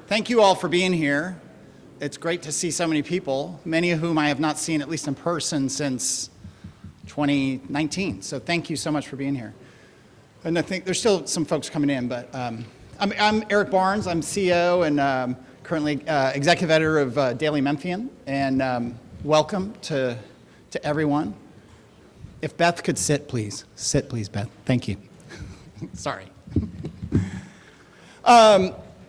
Thank you all for being here. It's great to see so many people, many of whom I have not seen, at least in person, since 2019. So thank you so much for being here. And I think there's still some folks coming in, but I'm Eric Barnes. I'm CEO and currently executive editor of Daily Memphian. And welcome to everyone. If Beth could sit, please. Sit, please, Beth. Thank you. Sorry.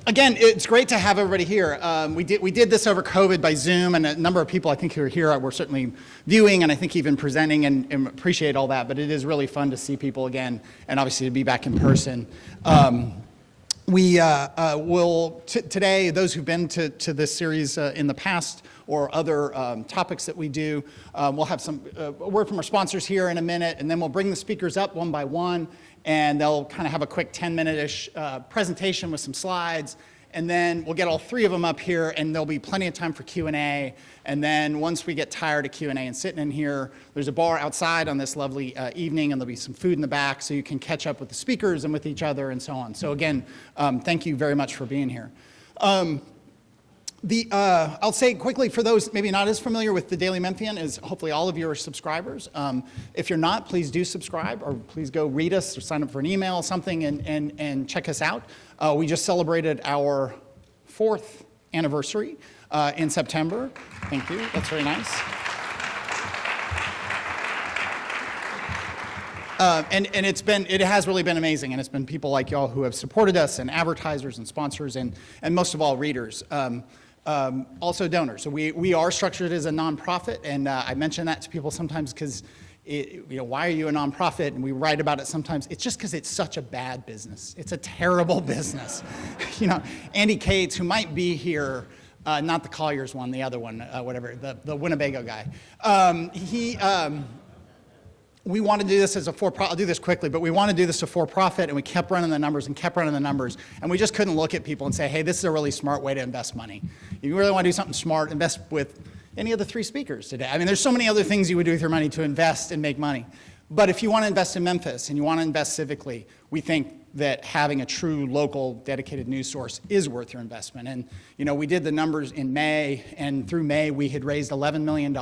Again, it's great to have everybody here. We did this over COVID by Zoom, and a number of people I think who are here were certainly viewing, and I think even presenting, and appreciate all that. But it is really fun to see people again, and obviously to be back in person. We will today, those who've been to this series in the past or other topics that we do, we'll have some a word from our sponsors here in a minute, and then we'll bring the speakers up one by one, and they'll kind of have a quick 10-minute-ish presentation with some slides, and then we'll get all three of them up here, and there'll be plenty of time for Q&A, and then once we get tired of Q&A and sitting in here, there's a bar outside on this lovely evening, and there'll be some food in the back so you can catch up with the speakers and with each other and so on. So again, thank you very much for being here. I'll say quickly for those maybe not as familiar with the Daily Memphian, is hopefully all of you are subscribers. If you're not, please do subscribe, or please go read us or sign up for an email or something and check us out. We just celebrated our 4th anniversary in September. Thank you, that's very nice. And it has really been amazing, and it's been people like y'all who have supported us, and advertisers and sponsors, and most of all readers. Also donors. So we are structured as a nonprofit, and I mention that to people sometimes because, why are you a nonprofit? And we write about it sometimes. It's just because it's such a bad business. It's a terrible business. Andy Cates, who might be here, not the Colliers one, the other one, whatever, the Winnebago guy. We want to do this as a for-profit. I'll do this quickly, but we want to do this as a for-profit, and we kept running the numbers, and we just couldn't look at people and say, hey, this is a really smart way to invest money. If you really want to do something smart, invest with any of the 3 speakers today. I mean, there's so many other things you would do with your money to invest and make money. But if you want to invest in Memphis and you want to invest civically, we think that having a true local dedicated news source is worth your investment. And we did the numbers in May, and through May we had raised $11 million,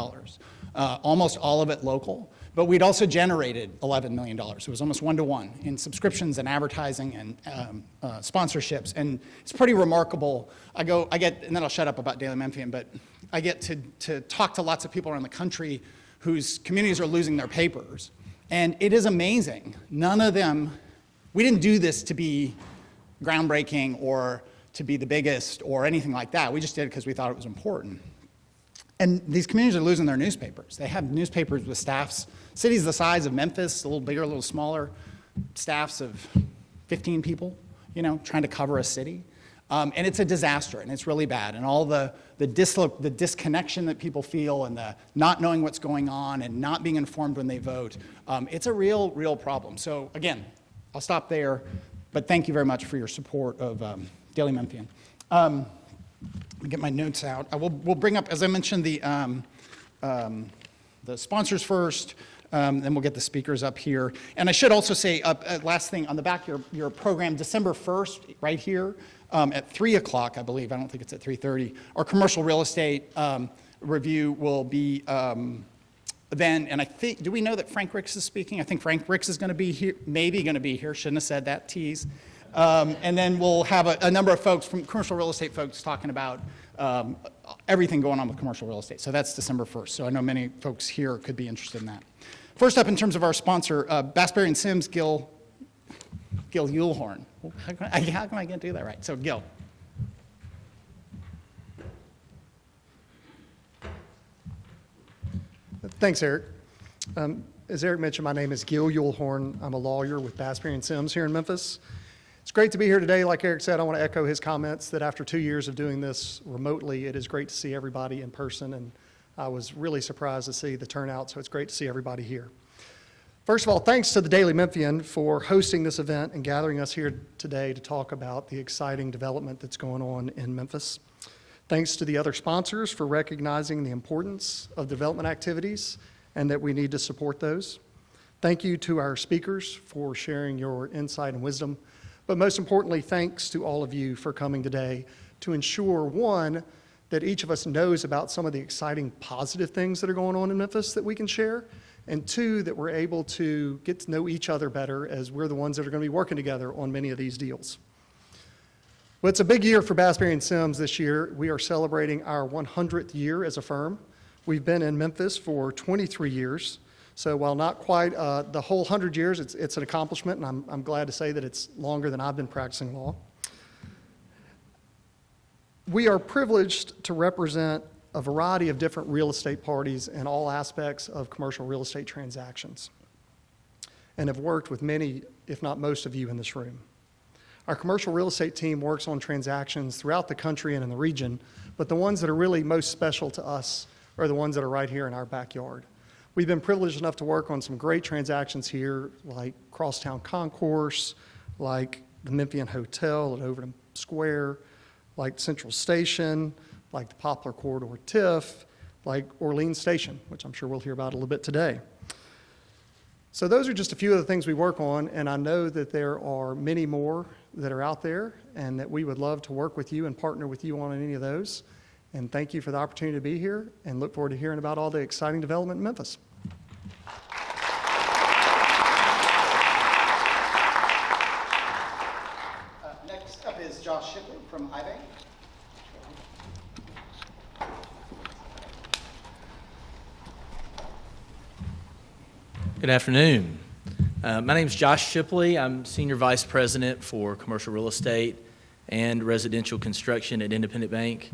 almost all of it local. But we'd also generated $11 million. It was almost 1-to-1 in subscriptions and advertising and sponsorships. And it's pretty remarkable. And then I'll shut up about Daily Memphian, but I get to talk to lots of people around the country whose communities are losing their papers. And it is amazing. None of them, we didn't do this to be groundbreaking or to be the biggest or anything like that. We just did it because we thought it was important. And these communities are losing their newspapers. They have newspapers with staffs, cities the size of Memphis, a little bigger, a little smaller, staffs of 15 people, trying to cover a city. And it's a disaster, and it's really bad. And all the disconnection that people feel, and the not knowing what's going on, and not being informed when they vote, it's a real problem. So again, I'll stop there, but thank you very much for your support of Daily Memphian. Let me get my notes out. We'll bring up, as I mentioned, the sponsors first, then we'll get the speakers up here. And I should also say, last thing, on the back of your program, December 1st, right here, at 3 o'clock, I believe, I don't think it's at 3:30, our commercial real estate review will be then, and I think, do we know that Frank Ricks is speaking? I think Frank Ricks is going to be here, maybe going to be here, shouldn't have said that, tease. And then we'll have a number of folks from commercial real estate folks talking about everything going on with commercial real estate. So that's December 1st. So I know many folks here could be interested in that. First up, in terms of our sponsor, Bassberry and Sims, Gil Yulhorn. How can I get to do that right? So Gil. Thanks, Eric. As Eric mentioned, my name is Gil Yulhorn. I'm a lawyer with Bassberry and Sims here in Memphis. It's great to be here today. Like Eric said, I want to echo his comments that after 2 years of doing this remotely, it is great to see everybody in person, and I was really surprised to see the turnout, so it's great to see everybody here. First of all, thanks to the Daily Memphian for hosting this event and gathering us here today to talk about the exciting development that's going on in Memphis. Thanks to the other sponsors for recognizing the importance of development activities and that we need to support those. Thank you to our speakers for sharing your insight and wisdom. But most importantly, thanks to all of you for coming today to ensure, one, that each of us knows about some of the exciting positive things that are going on in Memphis that we can share, and two, that we're able to get to know each other better as we're the ones that are going to be working together on many of these deals. Well, it's a big year for Bass, Berry & Sims this year. We are celebrating our 100th year as a firm. We've been in Memphis for 23 years. So while not quite the whole 100 years, it's an accomplishment, and I'm glad to say that it's longer than I've been practicing law. We are privileged to represent a variety of different real estate parties in all aspects of commercial real estate transactions, and have worked with many, if not most of you in this room. Our commercial real estate team works on transactions throughout the country and in the region, but the ones that are really most special to us are the ones that are right here in our backyard. We've been privileged enough to work on some great transactions here, like Crosstown Concourse, like the Memphian Hotel at Overton Square, like Central Station, like the Poplar Corridor TIF, like Orleans Station, which I'm sure we'll hear about a little bit today. So those are just a few of the things we work on, and I know that there are many more that are out there, and that we would love to work with you and partner with you on any of those. And thank you for the opportunity to be here, and look forward to hearing about all the exciting development in Memphis. Next up is Josh Shipley from iBank. Good afternoon. My name is Josh Shipley. I'm Senior Vice President for Commercial Real Estate and Residential Construction at Independent Bank.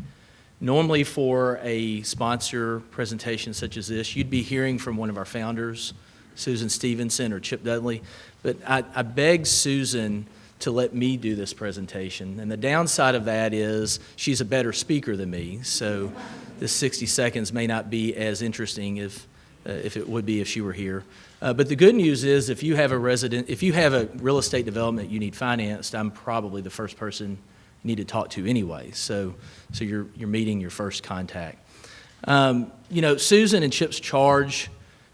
Normally for a sponsor presentation such as this, you'd be hearing from one of our founders, Susan Stevenson or Chip Dudley, but I begged Susan to let me do this presentation. And the downside of that is she's a better speaker than me, so this 60 seconds may not be as interesting if it would be if she were here. But the good news is if you have a real estate development you need financed, I'm probably the first person you need to talk to anyway. So you're meeting your first contact. Susan and Chip's charge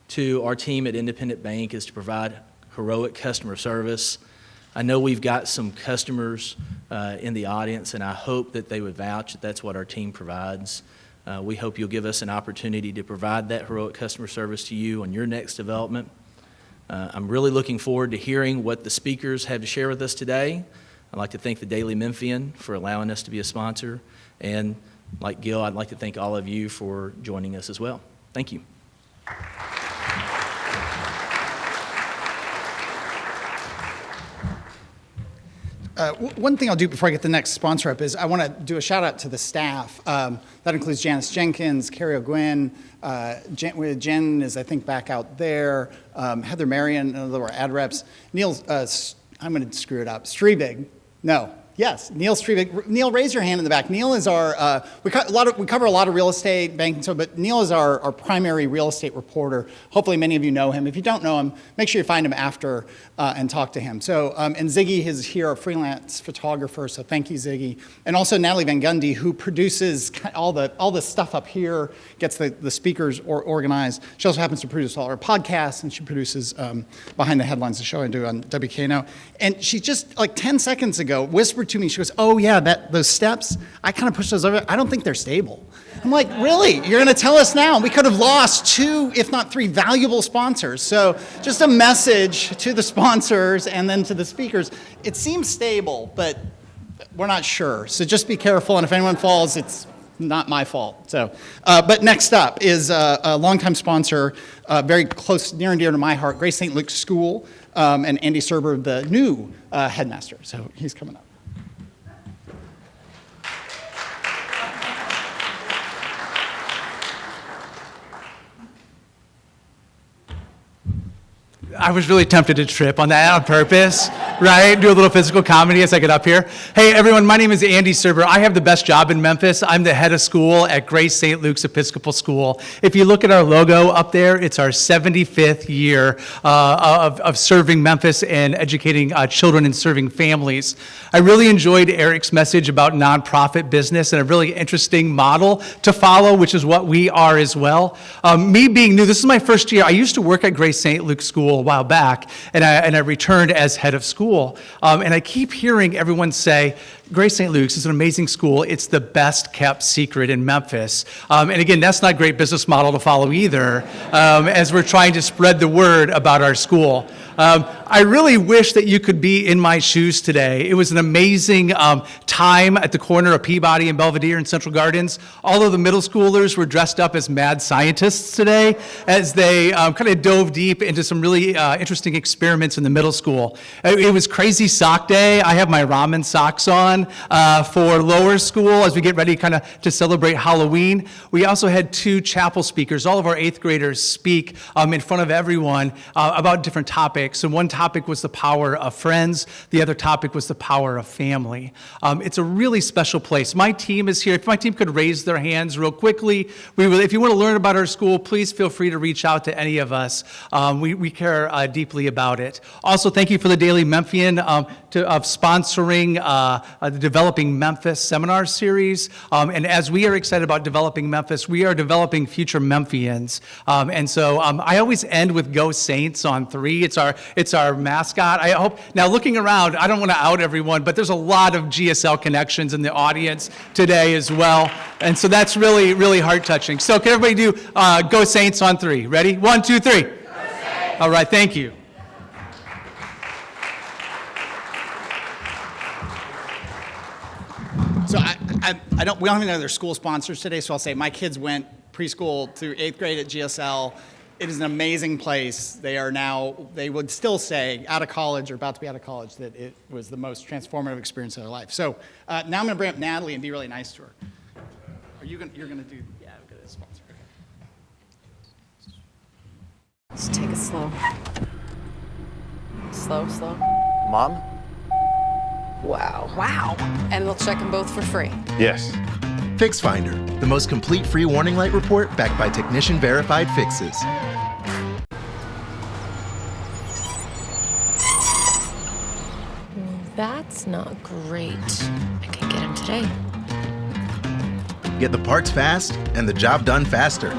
to our team at Independent Bank is to provide heroic customer service. I know we've got some customers in the audience, and I hope that they would vouch that that's what our team provides. We hope you'll give us an opportunity to provide that heroic customer service to you on your next development. I'm really looking forward to hearing what the speakers have to share with us today. I'd like to thank the Daily Memphian for allowing us to be a sponsor. And like Gil, I'd like to thank all of you for joining us as well. Thank you. One thing I'll do before I get the next sponsor up is I want to do a shout out to the staff. That includes Janice Jenkins, Carrie O'Gwyn, Jen is I think back out there, Heather Marion, another of our ad reps, Neil, I'm going to screw it up, Streebig, no. Yes, Neil Streebig. Neil, raise your hand in the back. Neil is our, we cover a lot of real estate, banking, but Neil is our primary real estate reporter. Hopefully many of you know him. If you don't know him, make sure you find him after and talk to him. So, and Ziggy is here, our freelance photographer, so thank you, Ziggy. And also Natalie Van Gundy, who produces all the stuff up here, gets the speakers organized. She also happens to produce all our podcasts, and she produces Behind the Headlines, the show I do on WKNO. And she just, like 10 seconds ago, whispered to me, she goes, oh yeah, those steps, I kind of pushed those over, I don't think they're stable. I'm like, really? You're going to tell us now? We could have lost 2, if not 3, valuable sponsors. So just a message to the sponsors and then to the speakers. It seems stable, but we're not sure. So just be careful, and if anyone falls, it's not my fault. So, but next up is a longtime sponsor, very close, near and dear to my heart, Grace St. Luke's School, and Andy Serber, the new headmaster. So he's coming up. I was really tempted to trip on that on purpose, right? Do a little physical comedy as I get up here. Hey, everyone, my name is Andy Serber. I have the best job in Memphis. I'm the head of school at Grace St. Luke's Episcopal School. If you look at our logo up there, it's our 75th year of serving Memphis and educating children and serving families. I really enjoyed Eric's message about nonprofit business and a really interesting model to follow, which is what we are as well. Me being new, this is my first year. I used to work at Grace St. Luke's School while back, and I returned as head of school. And I keep hearing everyone say, Grace St. Luke's is an amazing school. It's the best kept secret in Memphis. And again, that's not a great business model to follow either, as we're trying to spread the word about our school. I really wish that you could be in my shoes today. It was an amazing time at the corner of Peabody and Belvedere and Central Gardens. All of the middle schoolers were dressed up as mad scientists today as they kind of dove deep into some really interesting experiments in the middle school. It was crazy sock day. I have my ramen socks on for lower school as we get ready kind of to celebrate Halloween. We also had 2 chapel speakers. All of our 8th graders speak in front of everyone about different topics. And one topic was the power of friends. The other topic was the power of family. It's a really special place. My team is here. If my team could raise their hands real quickly, if you want to learn about our school, please feel free to reach out to any of us. We care deeply about it. Also, thank you for the Daily Memphian of sponsoring the Developing Memphis seminar series. And as we are excited about developing Memphis, we are developing future Memphians. And so I always end with Go Saints on 3. It's our mascot. I hope, now looking around, I don't want to out everyone, but there's a lot of GSL connections in the audience today as well. And so that's really, really heart-touching. So can everybody do Go Saints on 3? Ready? 1, 2, 3. Go Saints! All right, thank you. So we don't even know their school sponsors today, so I'll say my kids went preschool through 8th grade at GSL. It is an amazing place. They would still say, out of college or about to be out of college, that it was the most transformative experience of their life. So now I'm going to bring up Natalie and be really nice to her. You're going to do, yeah, I'm going to sponsor. Just take it slow. Slow. Mom? Wow. And they'll check them both for free. Yes. FixFinder, the most complete free warning light report backed by technician-verified fixes. That's not great. I could get him today. Get the parts fast and the job done faster.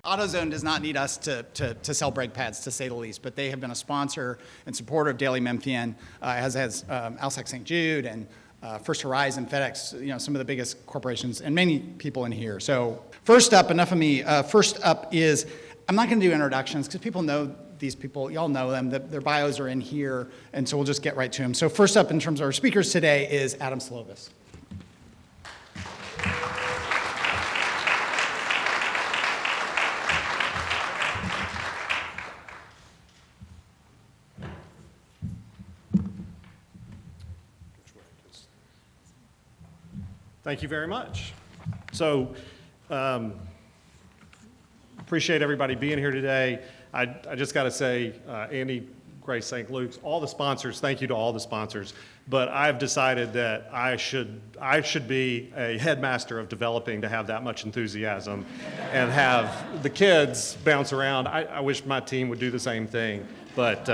AutoZone does not need us to sell brake pads, to say the least, but they have been a sponsor and supporter of Daily Memphian, as has Alsac St. Jude and First Horizon, FedEx, some of the biggest corporations, and many people in here. So first up, enough of me. First up is, I'm not going to do introductions because people know these people. Y'all know them. Their bios are in here, and so we'll just get right to them. So first up in terms of our speakers today is Adam Slovis. Thank you very much. So, appreciate everybody being here today. I just got to say, Andy, Grace St. Luke's, all the sponsors, thank you to all the sponsors, but I've decided that I should be a headmaster of developing to have that much enthusiasm and have the kids bounce around. I wish my team would do the same thing, but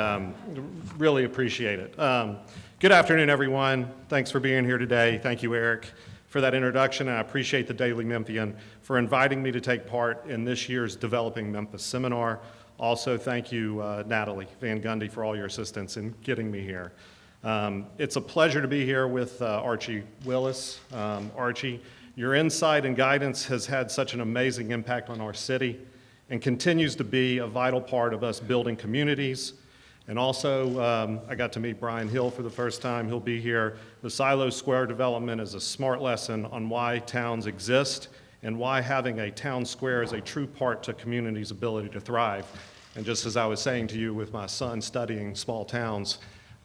really appreciate it. Good afternoon, everyone. Thanks for being here today. Thank you, Eric, for that introduction, and I appreciate the Daily Memphian for inviting me to take part in this year's Developing Memphis seminar. Also, thank you, Natalie Van Gundy, for all your assistance in getting me here. It's a pleasure to be here with Archie Willis. Archie, your insight and guidance has had such an amazing impact on our city and continues to be a vital part of us building communities. And also, I got to meet Brian Hill for the first time. He'll be here. The Silo Square development is a smart lesson on why towns exist and why having a town square is a true part to communities' ability to thrive. And just as I was saying to you with my son studying small towns,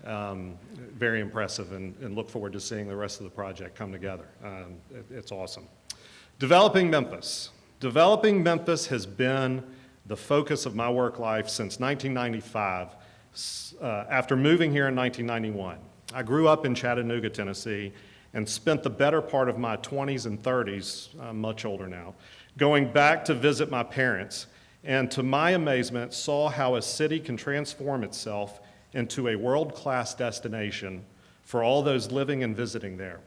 very impressive, and look forward to seeing the rest of the project come together. It's awesome. Developing Memphis. Developing Memphis has been the focus of my work life since 1995. After moving here in 1991. I grew up in Chattanooga, Tennessee, and spent the better part of my 20s and 30s, I'm much older now, going back to visit my parents, and to my amazement, saw how a city can transform itself into a world-class destination for all those living and visiting there.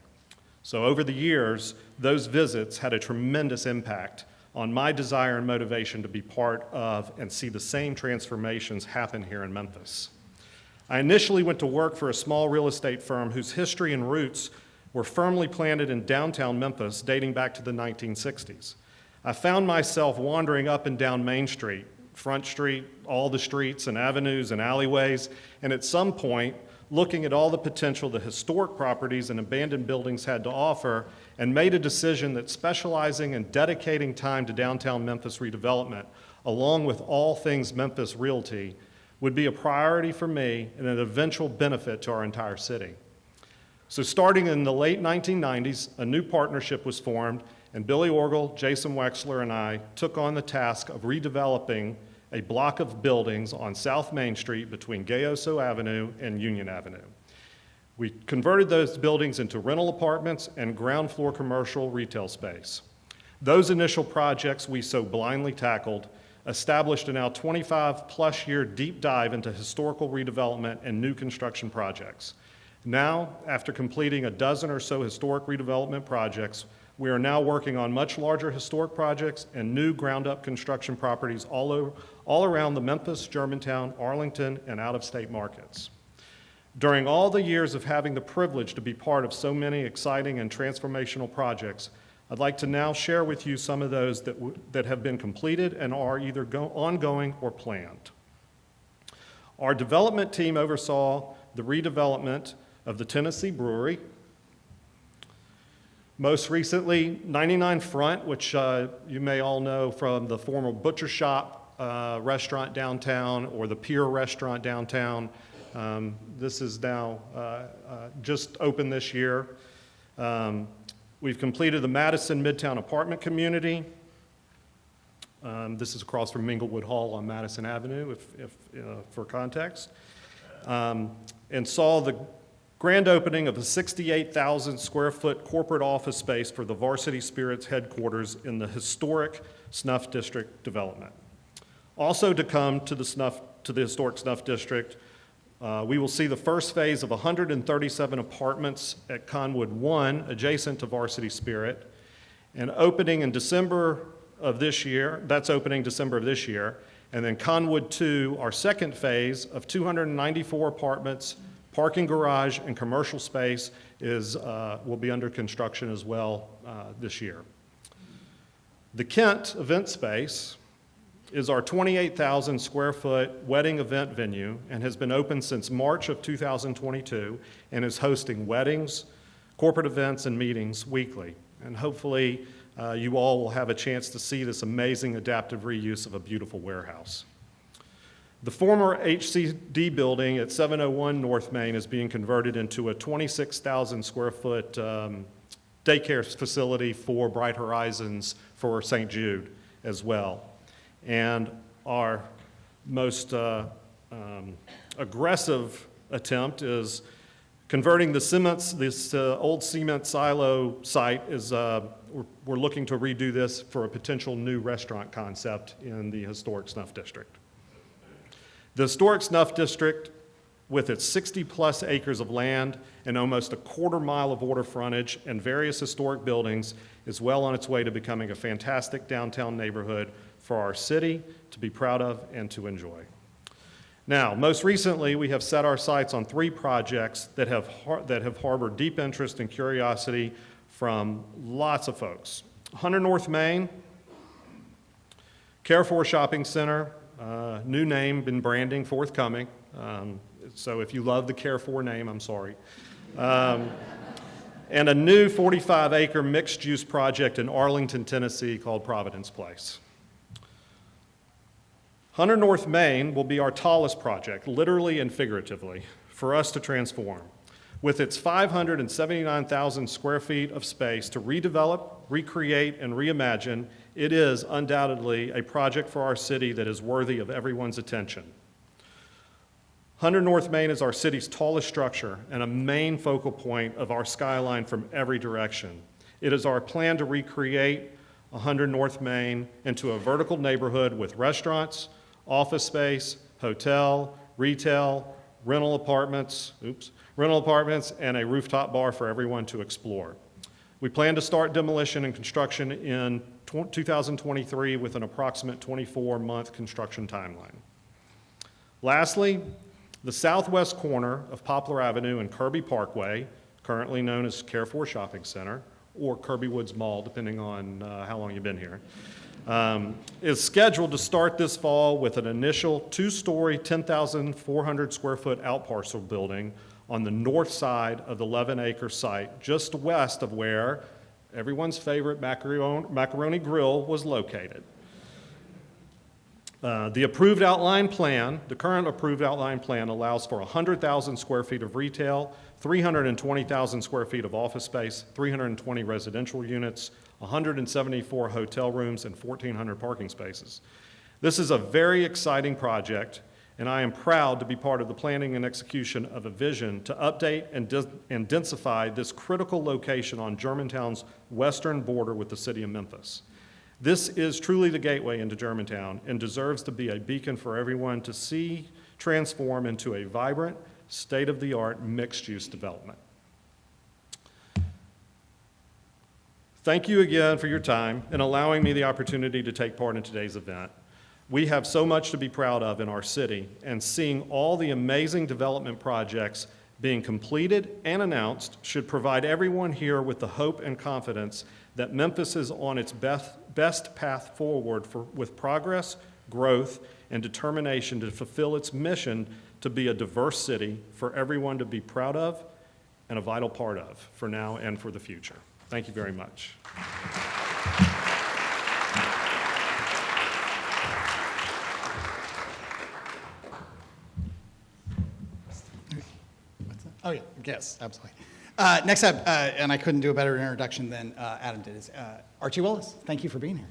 So over the years, those visits had a tremendous impact on my desire and motivation to be part of and see the same transformations happen here in Memphis. I initially went to work for a small real estate firm whose history and roots were firmly planted in downtown Memphis dating back to the 1960s. I found myself wandering up and down Main Street, Front Street, all the streets and avenues and alleyways, and at some point, looking at all the potential the historic properties and abandoned buildings had to offer, and made a decision that specializing and dedicating time to downtown Memphis redevelopment, along with all things Memphis Realty, would be a priority for me and an eventual benefit to our entire city. So starting in the late 1990s, a new partnership was formed, and Billy Orgel, Jason Wexler, and I took on the task of redeveloping a block of buildings on South Main Street between Gayoso Avenue and Union Avenue. We converted those buildings into rental apartments and ground floor commercial retail space. Those initial projects we so blindly tackled established a now 25-plus year deep dive into historical redevelopment and new construction projects. Now, after completing a dozen or so historic redevelopment projects, we are now working on much larger historic projects and new ground-up construction properties all around the Memphis, Germantown, Arlington, and out-of-state markets. During all the years of having the privilege to be part of so many exciting and transformational projects, I'd like to now share with you some of those that have been completed and are either ongoing or planned. Our development team oversaw the redevelopment of the Tennessee Brewery. Most recently, 99 Front, which you may all know from the former Butcher Shop restaurant downtown or the Pier restaurant downtown. This is now just opened this year. We've completed the Madison Midtown apartment community. This is across from Minglewood Hall on Madison Avenue, for context. And saw the grand opening of a 68,000 square foot corporate office space for the Varsity Spirits headquarters in the historic Snuff District development. Also to come to the historic Snuff District, we will see the first phase of 137 apartments at Conwood 1, adjacent to Varsity Spirit, and opening in December of this year, that's opening December of this year, and then Conwood 2, our second phase of 294 apartments, parking garage, and commercial space will be under construction as well this year. The Kent event space is our 28,000 square foot wedding event venue and has been open since March of 2022 and is hosting weddings, corporate events, and meetings weekly. And hopefully you all will have a chance to see this amazing adaptive reuse of a beautiful warehouse. The former HCD building at 701 North Main is being converted into a 26,000 square foot daycare facility for Bright Horizons for St. Jude as well. And our most aggressive attempt is converting this old cement silo site. We're looking to redo this for a potential new restaurant concept in the historic Snuff District. The historic Snuff District, with its 60-plus acres of land and almost a quarter mile of water frontage and various historic buildings, is well on its way to becoming a fantastic downtown neighborhood for our city to be proud of and to enjoy. Now, most recently, we have set our sights on 3 projects that have harbored deep interest and curiosity from lots of folks. 100 North Main, Carrefour Shopping Center, new name and branding forthcoming. So if you love the Carrefour name, I'm sorry. And a new 45-acre mixed-use project in Arlington, Tennessee called Providence Place. 100 North Main will be our tallest project, literally and figuratively, for us to transform. With its 579,000 square feet of space to redevelop, recreate, and reimagine, it is undoubtedly a project for our city that is worthy of everyone's attention. 100 North Main is our city's tallest structure and a main focal point of our skyline from every direction. It is our plan to recreate 100 North Main into a vertical neighborhood with restaurants, office space, hotel, retail, rental apartments, and a rooftop bar for everyone to explore. We plan to start demolition and construction in 2023 with an approximate 24-month construction timeline. Lastly, the southwest corner of Poplar Avenue and Kirby Parkway, currently known as Carrefour Shopping Center, or Kirby Woods Mall, depending on how long you've been here, is scheduled to start this fall with an initial 2-story, 10,400 square foot outparcel building on the north side of the 11-acre site, just west of where everyone's favorite macaroni grill was located. The approved outline plan, the current approved outline plan allows for 100,000 square feet of retail, 320,000 square feet of office space, 320 residential units, 174 hotel rooms, and 1,400 parking spaces. This is a very exciting project, and I am proud to be part of the planning and execution of a vision to update and densify this critical location on Germantown's western border with the city of Memphis. This is truly the gateway into Germantown and deserves to be a beacon for everyone to see transform into a vibrant, state-of-the-art mixed-use development. Thank you again for your time and allowing me the opportunity to take part in today's event. We have so much to be proud of in our city, and seeing all the amazing development projects being completed and announced should provide everyone here with the hope and confidence that Memphis is on its best path forward with progress, growth, and determination to fulfill its mission to be a diverse city for everyone to be proud of and a vital part of for now and for the future. Thank you very much. Oh, yeah, yes, absolutely. Next up, and I couldn't do a better introduction than Adam did, is Archie Willis. Thank you for being here.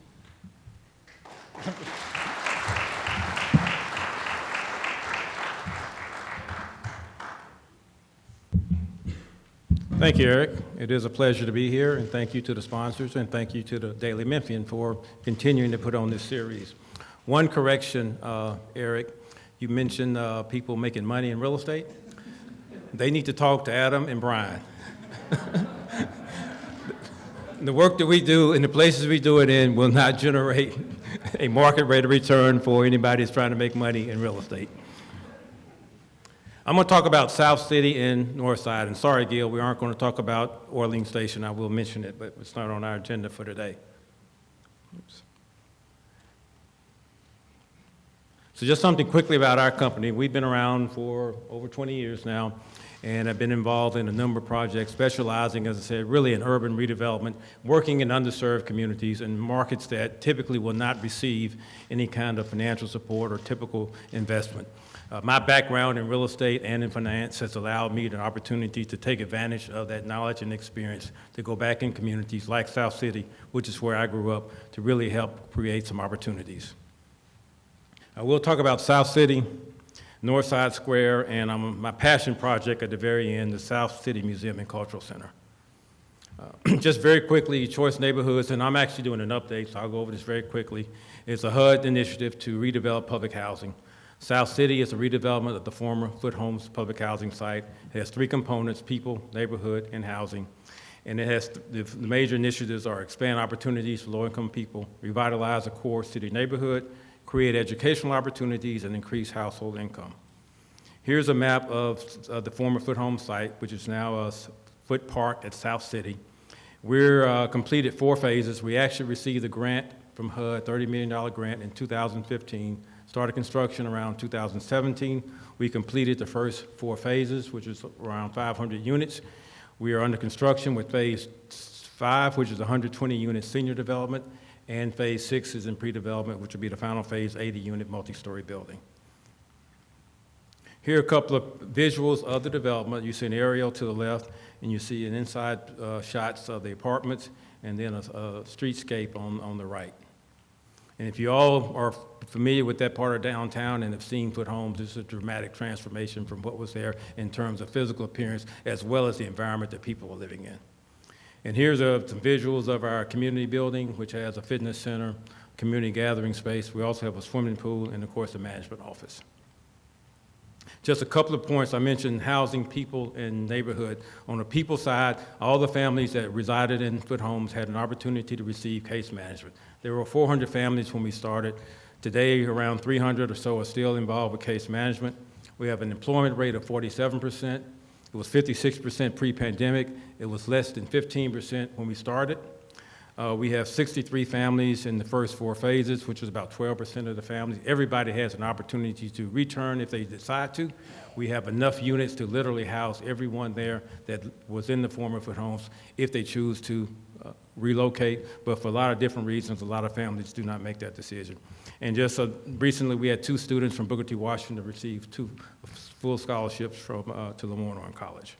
Thank you, Eric. It is a pleasure to be here, and thank you to the sponsors, and thank you to the Daily Memphian for continuing to put on this series. One correction, Eric, you mentioned people making money in real estate. They need to talk to Adam and Brian. The work that we do and the places we do it in will not generate a market rate of return for anybody that's trying to make money in real estate. I'm going to talk about South City and Northside. And sorry, Gil, we aren't going to talk about Orleans Station. I will mention it, but it's not on our agenda for today. Oops. So just something quickly about our company. We've been around for over 20 years now, and I've been involved in a number of projects, specializing, as I said, really in urban redevelopment, working in underserved communities and markets that typically will not receive any kind of financial support or typical investment. My background in real estate and in finance has allowed me the opportunity to take advantage of that knowledge and experience to go back in communities like South City, which is where I grew up, to really help create some opportunities. I will talk about South City, Northside Square, and my passion project at the very end, the South City Museum and Cultural Center. Just very quickly, Choice Neighborhoods, and I'm actually doing an update, so I'll go over this very quickly. It's a HUD initiative to redevelop public housing. South City is a redevelopment of the former Foot Homes public housing site. It has 3 components: people, neighborhood, and housing. And it has the major initiatives are expand opportunities for low-income people, revitalize a core city neighborhood, create educational opportunities, and increase household income. Here's a map of the former Foot Home site, which is now a Foot Park at South City. We're completed 4 phases. We actually received a grant from HUD, $30 million grant in 2015, started construction around 2017. We completed the first 4 phases, which is around 500 units. We are under construction with phase 5, which is 120 unit senior development, and phase 6 is in pre-development, which will be the final phase, 80 unit multi-story building. Here are a couple of visuals of the development. You see an aerial to the left, and you see an inside shots of the apartments, and then a streetscape on the right. And if you all are familiar with that part of downtown and have seen Foot Homes, this is a dramatic transformation from what was there in terms of physical appearance, as well as the environment that people are living in. And here's some visuals of our community building, which has a fitness center, community gathering space. We also have a swimming pool, and of course, the management office. Just a couple of points. I mentioned housing people in neighborhood. On the people side, all the families that resided in foot homes had an opportunity to receive case management. There were 400 families when we started. Today, around 300 or so are still involved with case management. We have an employment rate of 47%. It was 56% pre-pandemic. It was less than 15% when we started. We have 63 families in the first 4 phases, which is about 12% of the families. Everybody has an opportunity to return if they decide to. We have enough units to literally house everyone there that was in the former foot homes if they choose to relocate. But for a lot of different reasons, a lot of families do not make that decision. And just recently, we had 2 students from Booker T. Washington receive 2 full scholarships from to Lemoyne College.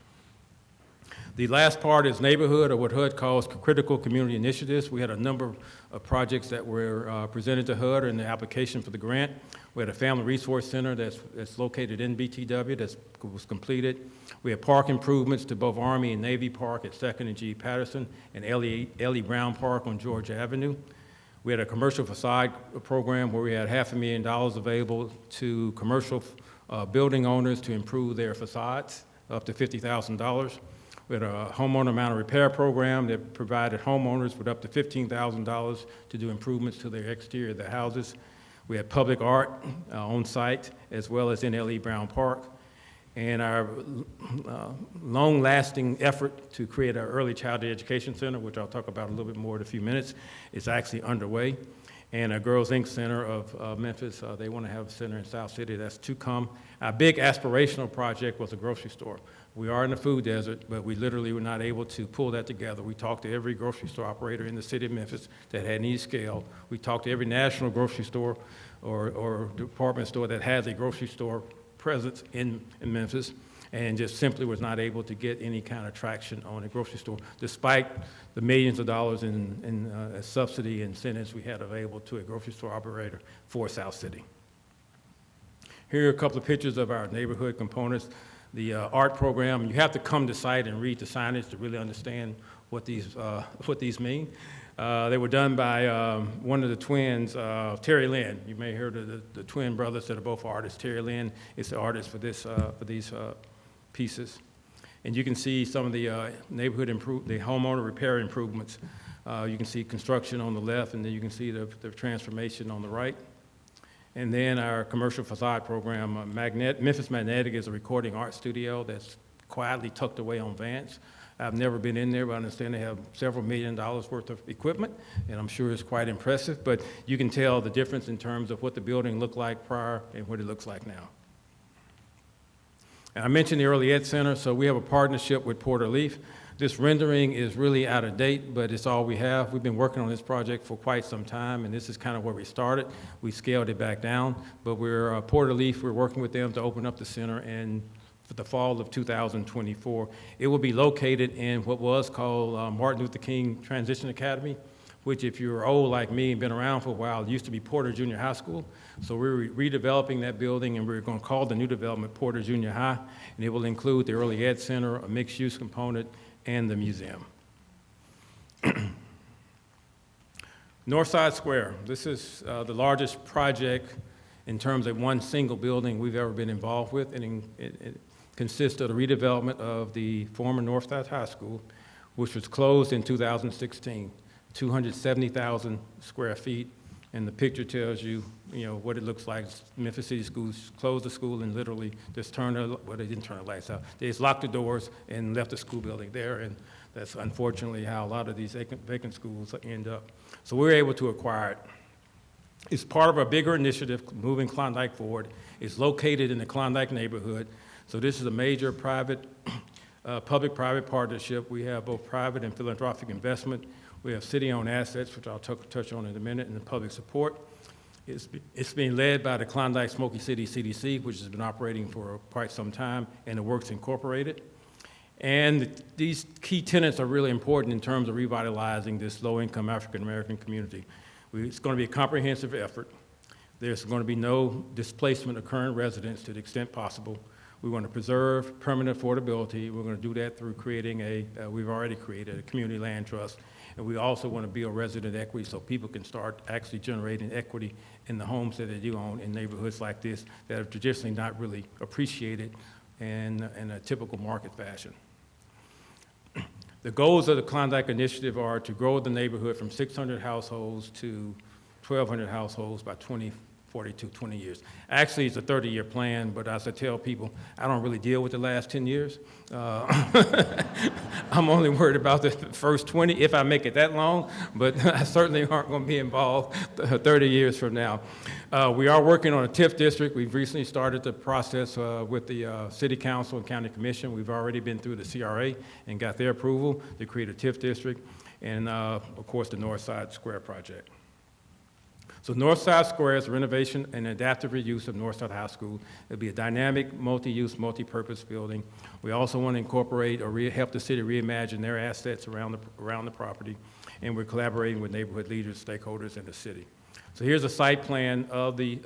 The last part is neighborhood, or what HUD calls critical community initiatives. We had a number of projects that were presented to HUD in the application for the grant. We had a family resource center that's located in BTW that was completed. We had park improvements to both Army and Navy Park at 2nd and G. Patterson and Ellie Brown Park on Georgia Avenue. We had a commercial facade program where we had $500,000 available to commercial building owners to improve their facades, up to $50,000. We had a homeowner amount of repair program that provided homeowners with up to $15,000 to do improvements to their exterior of their houses. We had public art on site, as well as in L.E. Brown Park. And our long-lasting effort to create our early childhood education center, which I'll talk about a little bit more in a few minutes, is actually underway. And our Girls Inc. Center of Memphis, they want to have a center in South City. That's to come. Our big aspirational project was a grocery store. We are in the food desert, but we literally were not able to pull that together. We talked to every grocery store operator in the city of Memphis that had any scale. We talked to every national grocery store or department store that has a grocery store presence in Memphis, and just simply was not able to get any kind of traction on a grocery store, despite the millions of dollars in subsidy incentives we had available to a grocery store operator for South City. Here are a couple of pictures of our neighborhood components. The art program, you have to come to site and read the signage to really understand what these mean. They were done by one of the twins, Terry Lynn. You may have heard of the twin brothers that are both artists. Terry Lynn is the artist for these pieces. And you can see some of the the homeowner repair improvements. You can see construction on the left, and then you can see the transformation on the right. And then our commercial facade program, Memphis Magnetic is a recording art studio that's quietly tucked away on Vance. I've never been in there, but I understand they have several $1 million worth of equipment, and I'm sure it's quite impressive. But you can tell the difference in terms of what the building looked like prior and what it looks like now. And I mentioned the Early Ed Center, so we have a partnership with Porter Leaf. This rendering is really out of date, but it's all we have. We've been working on this project for quite some time, and this is kind of where we started. We scaled it back down, but we're Porter Leaf. We're working with them to open up the center in for the fall of 2024. It will be located in what was called Martin Luther King Transition Academy, which, if you're old like me and been around for a while, it used to be Porter Junior High School. So we're redeveloping that building, and we're going to call the new development Porter Junior High, and it will include the Early Ed Center, a mixed-use component, and the museum. Northside Square. This is the largest project in terms of one single building we've ever been involved with, and it consists of the redevelopment of the former Northside High School, which was closed in 2016, 270,000 square feet. And the picture tells you, what it looks like. Memphis City Schools closed the school and literally just they didn't turn the lights out. They just locked the doors and left the school building there, and that's unfortunately how a lot of these vacant schools end up. So we were able to acquire it. It's part of a bigger initiative, moving Klondike forward. It's located in the Klondike neighborhood. So this is a major public-private partnership. We have both private and philanthropic investment. We have city-owned assets, which I'll touch on in a minute, and the public support. It's being led by the Klondike Smoky City CDC, which has been operating for quite some time, and the Works Incorporated. And these key tenets are really important in terms of revitalizing this low-income African-American community. It's going to be a comprehensive effort. There's going to be no displacement of current residents to the extent possible. We want to preserve permanent affordability. We're going to do that through creating we've already created a community land trust. And we also want to build resident equity so people can start actually generating equity in the homes that they do own in neighborhoods like this that are traditionally not really appreciated in a typical market fashion. The goals of the Klondike Initiative are to grow the neighborhood from 600 households to 1,200 households by 2042, 20 years. Actually, it's a 30-year plan, but as I tell people, I don't really deal with the last 10 years. I'm only worried about the first 20, if I make it that long, but I certainly aren't going to be involved 30 years from now. We are working on a TIF district. We've recently started the process with the City Council and County Commission. We've already been through the CRA and got their approval to create a TIF district, and of course the Northside Square project. So Northside Square is a renovation and adaptive reuse of Northside High School. It'll be a dynamic, multi-use, multi-purpose building. We also want to incorporate or help the city reimagine their assets around the property, and we're collaborating with neighborhood leaders, stakeholders in the city. So here's a site plan of the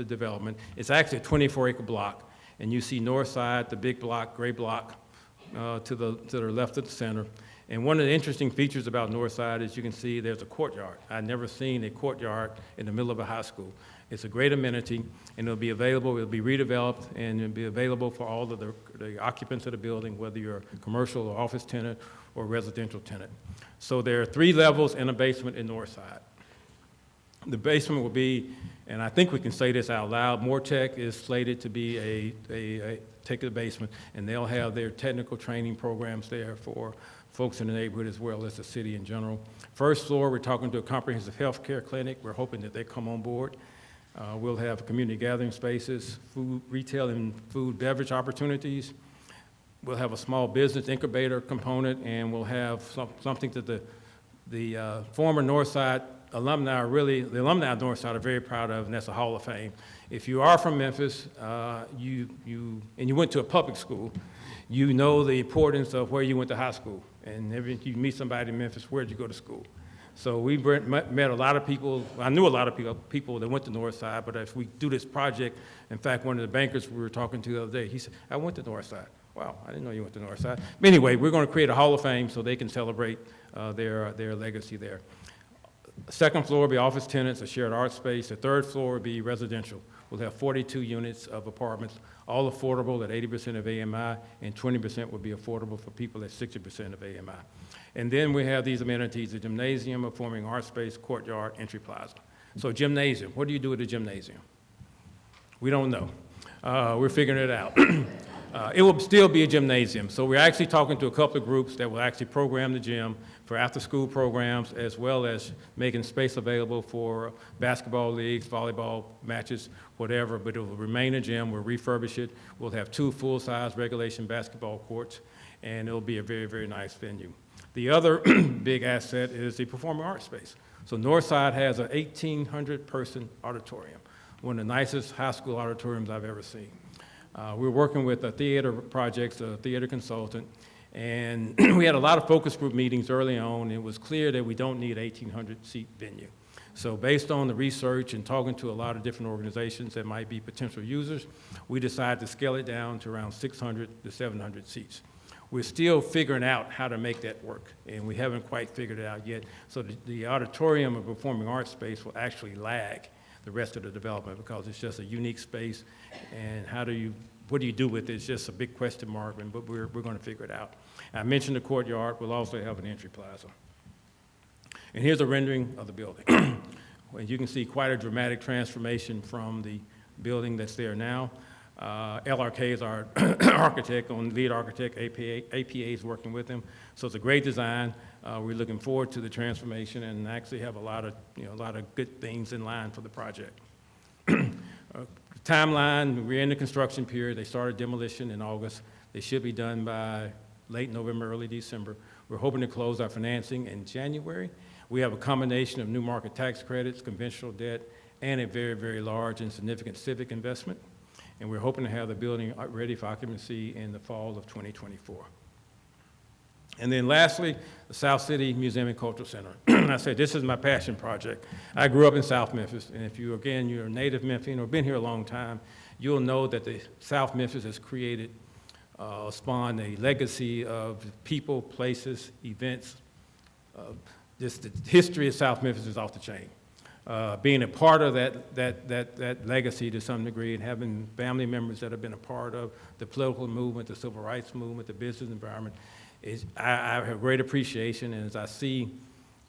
development. It's actually a 24-acre block, and you see Northside, the big block, gray block, to the left of the center. And one of the interesting features about Northside is you can see there's a courtyard. I've never seen a courtyard in the middle of a high school. It's a great amenity, and it'll be available, it'll be redeveloped, and it'll be available for all of the occupants of the building, whether you're a commercial or office tenant or residential tenant. So there are 3 levels and a basement in Northside. The basement will be, and I think we can say this out loud, Mortec is slated to be take the basement, and they'll have their technical training programs there for folks in the neighborhood as well as the city in general. First floor, we're talking to a comprehensive health care clinic. We're hoping that they come on board. We'll have community gathering spaces, food, retail and food beverage opportunities. We'll have a small business incubator component, and we'll have something that the former Northside alumni the alumni of Northside are very proud of, and that's a Hall of Fame. If you are from Memphis, and you went to a public school, you know the importance of where you went to high school. And if you meet somebody in Memphis, where'd you go to school? So we met a lot of people. I knew a lot of people that went to Northside, but if we do this project, in fact, one of the bankers we were talking to the other day, he said, I went to Northside. Wow, I didn't know you went to Northside. But anyway, we're going to create a Hall of Fame so they can celebrate their legacy there. Second floor will be office tenants, a shared art space. The third floor will be residential. We'll have 42 units of apartments, all affordable at 80% of AMI, and 20% will be affordable for people at 60% of AMI. And then we have these amenities, a gymnasium, a performing arts space, courtyard, entry plaza. So gymnasium, what do you do with a gymnasium? We don't know. We're figuring it out. It will still be a gymnasium. So we're actually talking to a couple of groups that will actually program the gym for after-school programs, as well as making space available for basketball leagues, volleyball matches, whatever, but it will remain a gym. We'll refurbish it. We'll have 2 full-size regulation basketball courts, and it'll be a very, very nice venue. The other big asset is the performing arts space. So Northside has an 1,800-person auditorium, one of the nicest high school auditoriums I've ever seen. We're working with a theater projects, a theater consultant, and we had a lot of focus group meetings early on. It was clear that we don't need an 1,800-seat venue. So based on the research and talking to a lot of different organizations that might be potential users, we decided to scale it down to around 600 to 700 seats. We're still figuring out how to make that work, and we haven't quite figured it out yet. So the auditorium of performing arts space will actually lag the rest of the development because it's just a unique space, and what do you do with it? It's just a big question mark, but we're going to figure it out. I mentioned the courtyard. We'll also have an entry plaza. And here's a rendering of the building. Well, you can see quite a dramatic transformation from the building that's there now. LRK is our architect, lead architect. APA is working with him. So it's a great design. We're looking forward to the transformation and actually have a lot of good things in line for the project. Timeline, we're in the construction period. They started demolition in August. They should be done by late November, early December. We're hoping to close our financing in January. We have a combination of new market tax credits, conventional debt, and a very, very large and significant civic investment. And we're hoping to have the building ready for occupancy in the fall of 2024. And then lastly, the South City Museum and Cultural Center. I said, this is my passion project. I grew up in South Memphis, and if you're a native Memphian or been here a long time, you'll know that the South Memphis has spawned a legacy of people, places, events. Just the history of South Memphis is off the chain. Being a part of that legacy to some degree, and having family members that have been a part of the political movement, the civil rights movement, the business environment, I have great appreciation. And as I see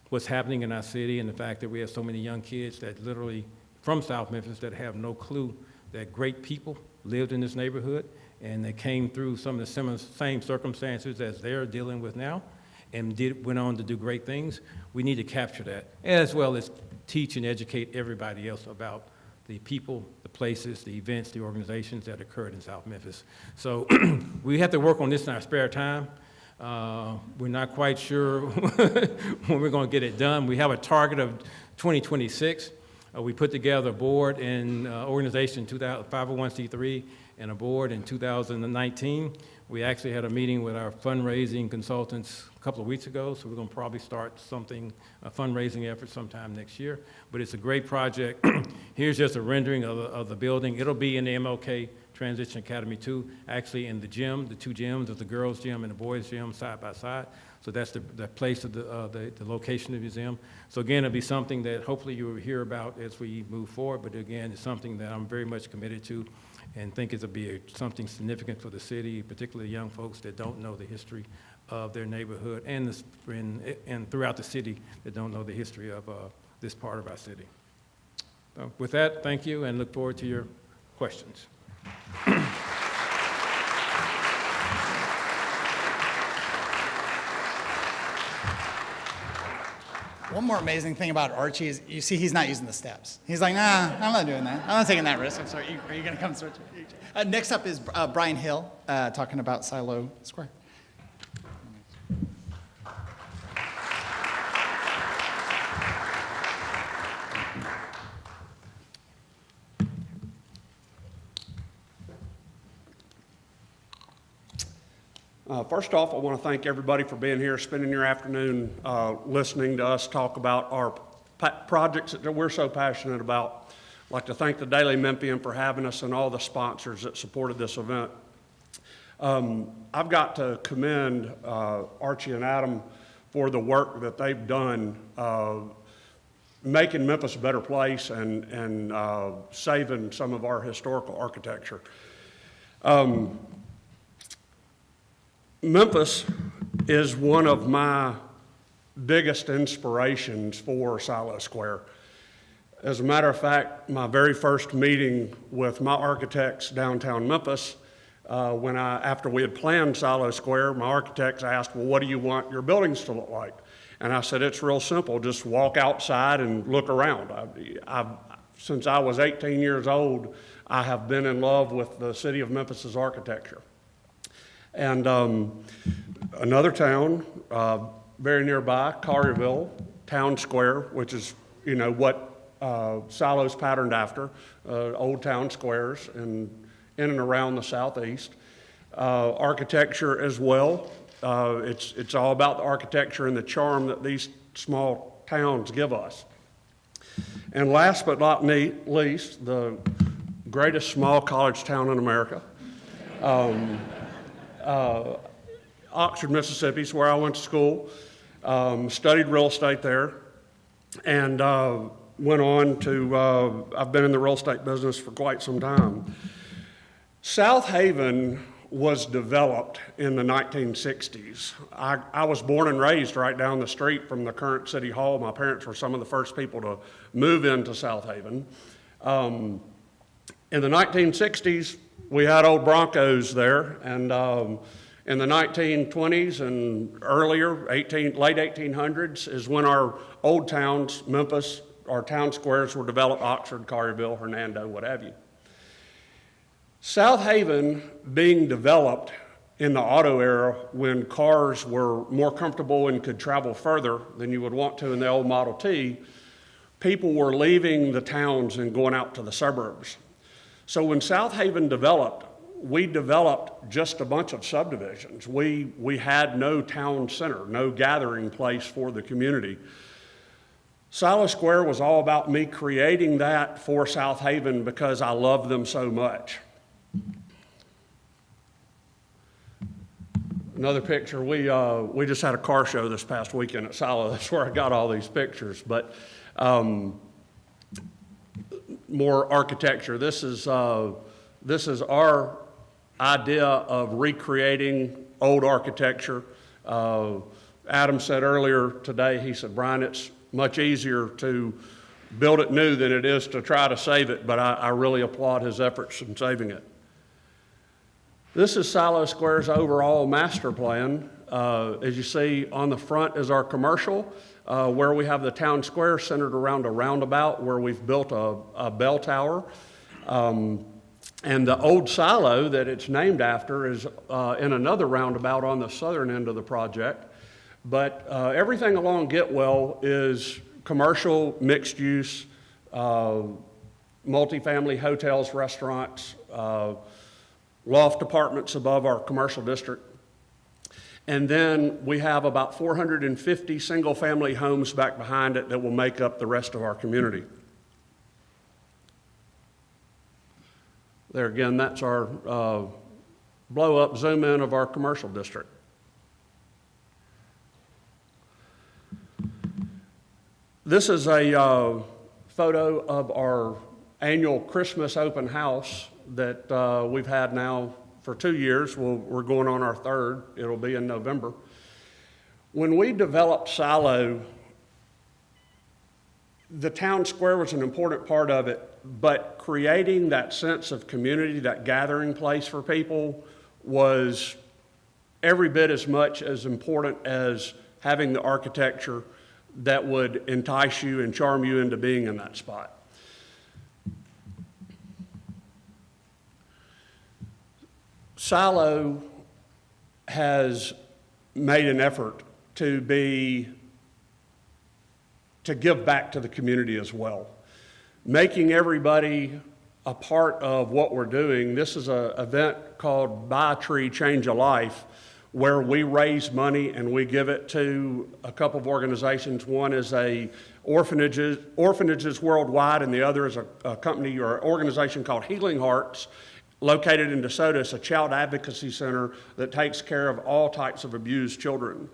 what's happening in our city and the fact that we have so many young kids that literally from South Memphis that have no clue that great people lived in this neighborhood and they came through some of the same circumstances as they're dealing with now and went on to do great things, we need to capture that, as well as teach and educate everybody else about the people, the places, the events, the organizations that occurred in South Memphis. So we have to work on this in our spare time. We're not quite sure when we're going to get it done. We have a target of 2026. We put together a board and organization, 501c3, and a board in 2019. We actually had a meeting with our fundraising consultants a couple of weeks ago, so we're going to probably start a fundraising effort sometime next year. But it's a great project. Here's just a rendering of the building. It'll be in the MLK Transition Academy 2, actually in the gym, the two gyms, there's the girls' gym and the boys' gym side by side. So that's the place of the location of the museum. So again, it'll be something that hopefully you will hear about as we move forward, but again, it's something that I'm very much committed to and think it'll be something significant for the city, particularly young folks that don't know the history of their neighborhood and throughout the city that don't know the history of this part of our city. So with that, thank you and look forward to your questions. One more amazing thing about Archie is you see he's not using the steps. He's like, nah, I'm not doing that. I'm not taking that risk. I'm sorry. Are you going to come switch? Next up is Brian Hill talking about Silo Square. First off, I want to thank everybody for being here, spending your afternoon listening to us talk about our projects that we're so passionate about. I'd like to thank the Daily Memphian for having us and all the sponsors that supported this event. I've got to commend Archie and Adam for the work that they've done making Memphis a better place and saving some of our historical architecture. Memphis is one of my biggest inspirations for Silo Square. As a matter of fact, my very first meeting with my architects downtown Memphis, after we had planned Silo Square, my architects asked, well, what do you want your buildings to look like? And I said, it's real simple, just walk outside and look around. Since I was 18 years old, I have been in love with the city of Memphis's architecture. And another town very nearby, Collierville, Town Square, which is, what Silo's patterned after, old town squares in and around the southeast. Architecture as well. It's all about the architecture and the charm that these small towns give us. And last but not least, the greatest small college town in America. Oxford, Mississippi is where I went to school, studied real estate there, and went on to, I've been in the real estate business for quite some time. Southaven was developed in the 1960s. I was born and raised right down the street from the current city hall. My parents were some of the first people to move into Southaven. In the 1960s, we had old Broncos there, and in the 1920s and earlier, late 1800s, is when our old towns, Memphis, our town squares were developed, Oxford, Collierville, Hernando, what have you. Southaven being developed in the auto era when cars were more comfortable and could travel further than you would want to in the old Model T, people were leaving the towns and going out to the suburbs. So when Southaven developed, we developed just a bunch of subdivisions. We had no town center, no gathering place for the community. Silo Square was all about me creating that for Southaven because I love them so much. Another picture, we just had a car show this past weekend at Silo. That's where I got all these pictures. But more architecture. This is our idea of recreating old architecture. Adam said earlier today, he said, Brian, it's much easier to build it new than it is to try to save it, but I really applaud his efforts in saving it. This is Silo Square's overall master plan. As you see on the front is our commercial, where we have the town square centered around a roundabout where we've built a bell tower. And the old silo that it's named after is in another roundabout on the southern end of the project. But everything along Getwell is commercial, mixed use, multifamily hotels, restaurants, loft apartments above our commercial district. And then we have about 450 single-family homes back behind it that will make up the rest of our community. There again, that's our blow-up zoom in of our commercial district. This is a photo of our annual Christmas open house that we've had now for 2 years. We're going on our third. It'll be in November. When we developed Silo, the town square was an important part of it, but creating that sense of community, that gathering place for people, was every bit as much as important as having the architecture that would entice you and charm you into being in that spot. Silo has made an effort to give back to the community as well, making everybody a part of what we're doing. This is an event called Buy a Tree, Change a Life, where we raise money and we give it to a couple of organizations. One is orphanages worldwide, and the other is a company or organization called Healing Hearts, located in DeSoto. It's a child advocacy center that takes care of all types of abused children.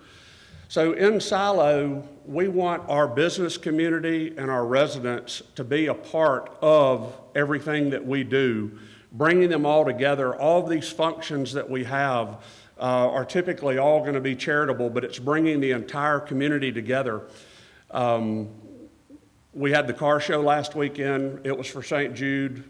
So in Silo, we want our business community and our residents to be a part of everything that we do, bringing them all together. All of these functions that we have are typically all going to be charitable, but it's bringing the entire community together. We had the car show last weekend. It was for St. Jude.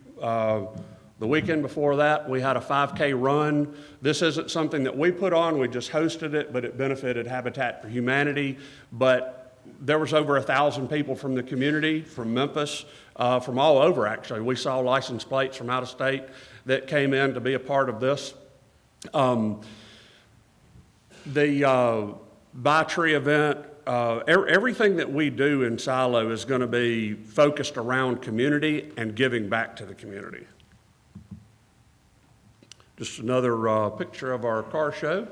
The weekend before that, we had a 5K run. This isn't something that we put on, we just hosted it, but it benefited Habitat for Humanity. But there was over 1,000 people from the community, from Memphis, from all over actually. We saw license plates from out of state that came in to be a part of this. The Buy a Tree event, everything that we do in Silo is going to be focused around community and giving back to the community. Just another picture of our car show.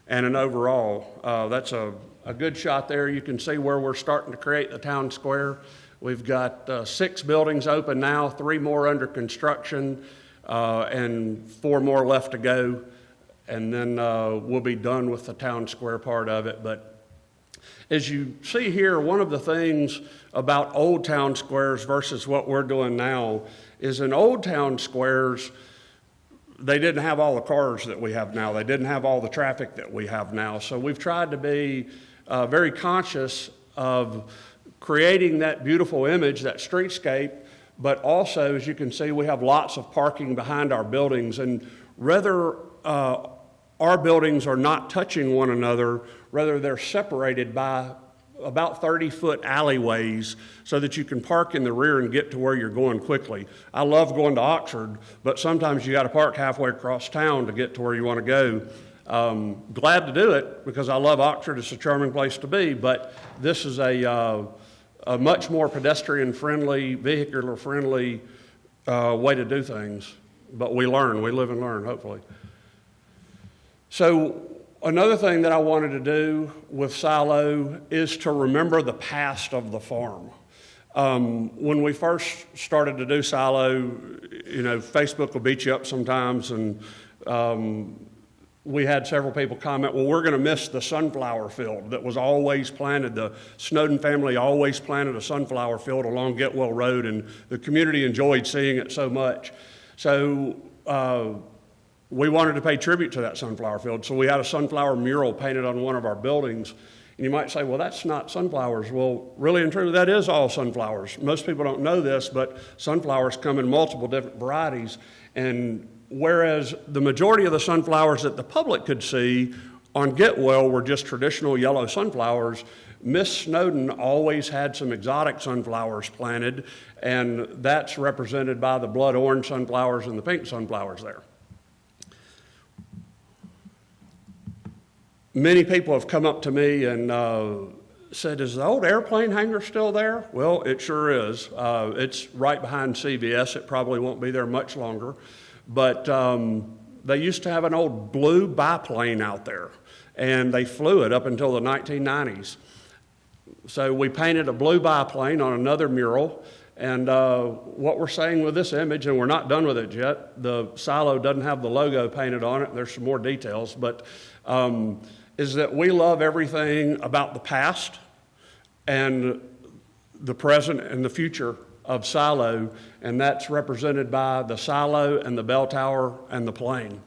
And an overall, that's a good shot there. You can see where we're starting to create the town square. We've got 6 buildings open now, 3 more under construction, and 4 more left to go. And then we'll be done with the town square part of it. But as you see here, one of the things about old town squares versus what we're doing now is in old town squares, they didn't have all the cars that we have now. They didn't have all the traffic that we have now. So we've tried to be very conscious of creating that beautiful image, that streetscape, but also, as you can see, we have lots of parking behind our buildings. And rather, our buildings are not touching one another, rather they're separated by about 30-foot alleyways so that you can park in the rear and get to where you're going quickly. I love going to Oxford, but sometimes you got to park halfway across town to get to where you want to go. Glad to do it because I love Oxford. It's a charming place to be, but this is a much more pedestrian-friendly, vehicular-friendly way to do things. But we learn. We live and learn, hopefully. So Another thing that I wanted to do with Silo is to remember the past of the farm. When we first started to do Silo, you know, Facebook will beat you up sometimes, and we had several people comment, well, we're going to miss the sunflower field that was always planted. The Snowden family always planted a sunflower field along Getwell Road, and the community enjoyed seeing it so much. So we wanted to pay tribute to that sunflower field. So we had a sunflower mural painted on one of our buildings. And you might say, well, that's not sunflowers. Well, really and truly, that is all sunflowers. Most people don't know this, but sunflowers come in multiple different varieties. And whereas the majority of the sunflowers that the public could see on Getwell were just traditional yellow sunflowers, Miss Snowden always had some exotic sunflowers planted, and that's represented by the blood orange sunflowers and the pink sunflowers there. Many people have come up to me and said, is the old airplane hangar still there? Well, it sure is. It's right behind CVS. It probably won't be there much longer. But they used to have an old blue biplane out there, and they flew it up until the 1990s. So we painted a blue biplane on another mural, and what we're saying with this image, and we're not done with it yet, the silo doesn't have the logo painted on it. There's some more details, but is that we love everything about the past and the present and the future of Silo, and that's represented by the silo and the bell tower and the plane.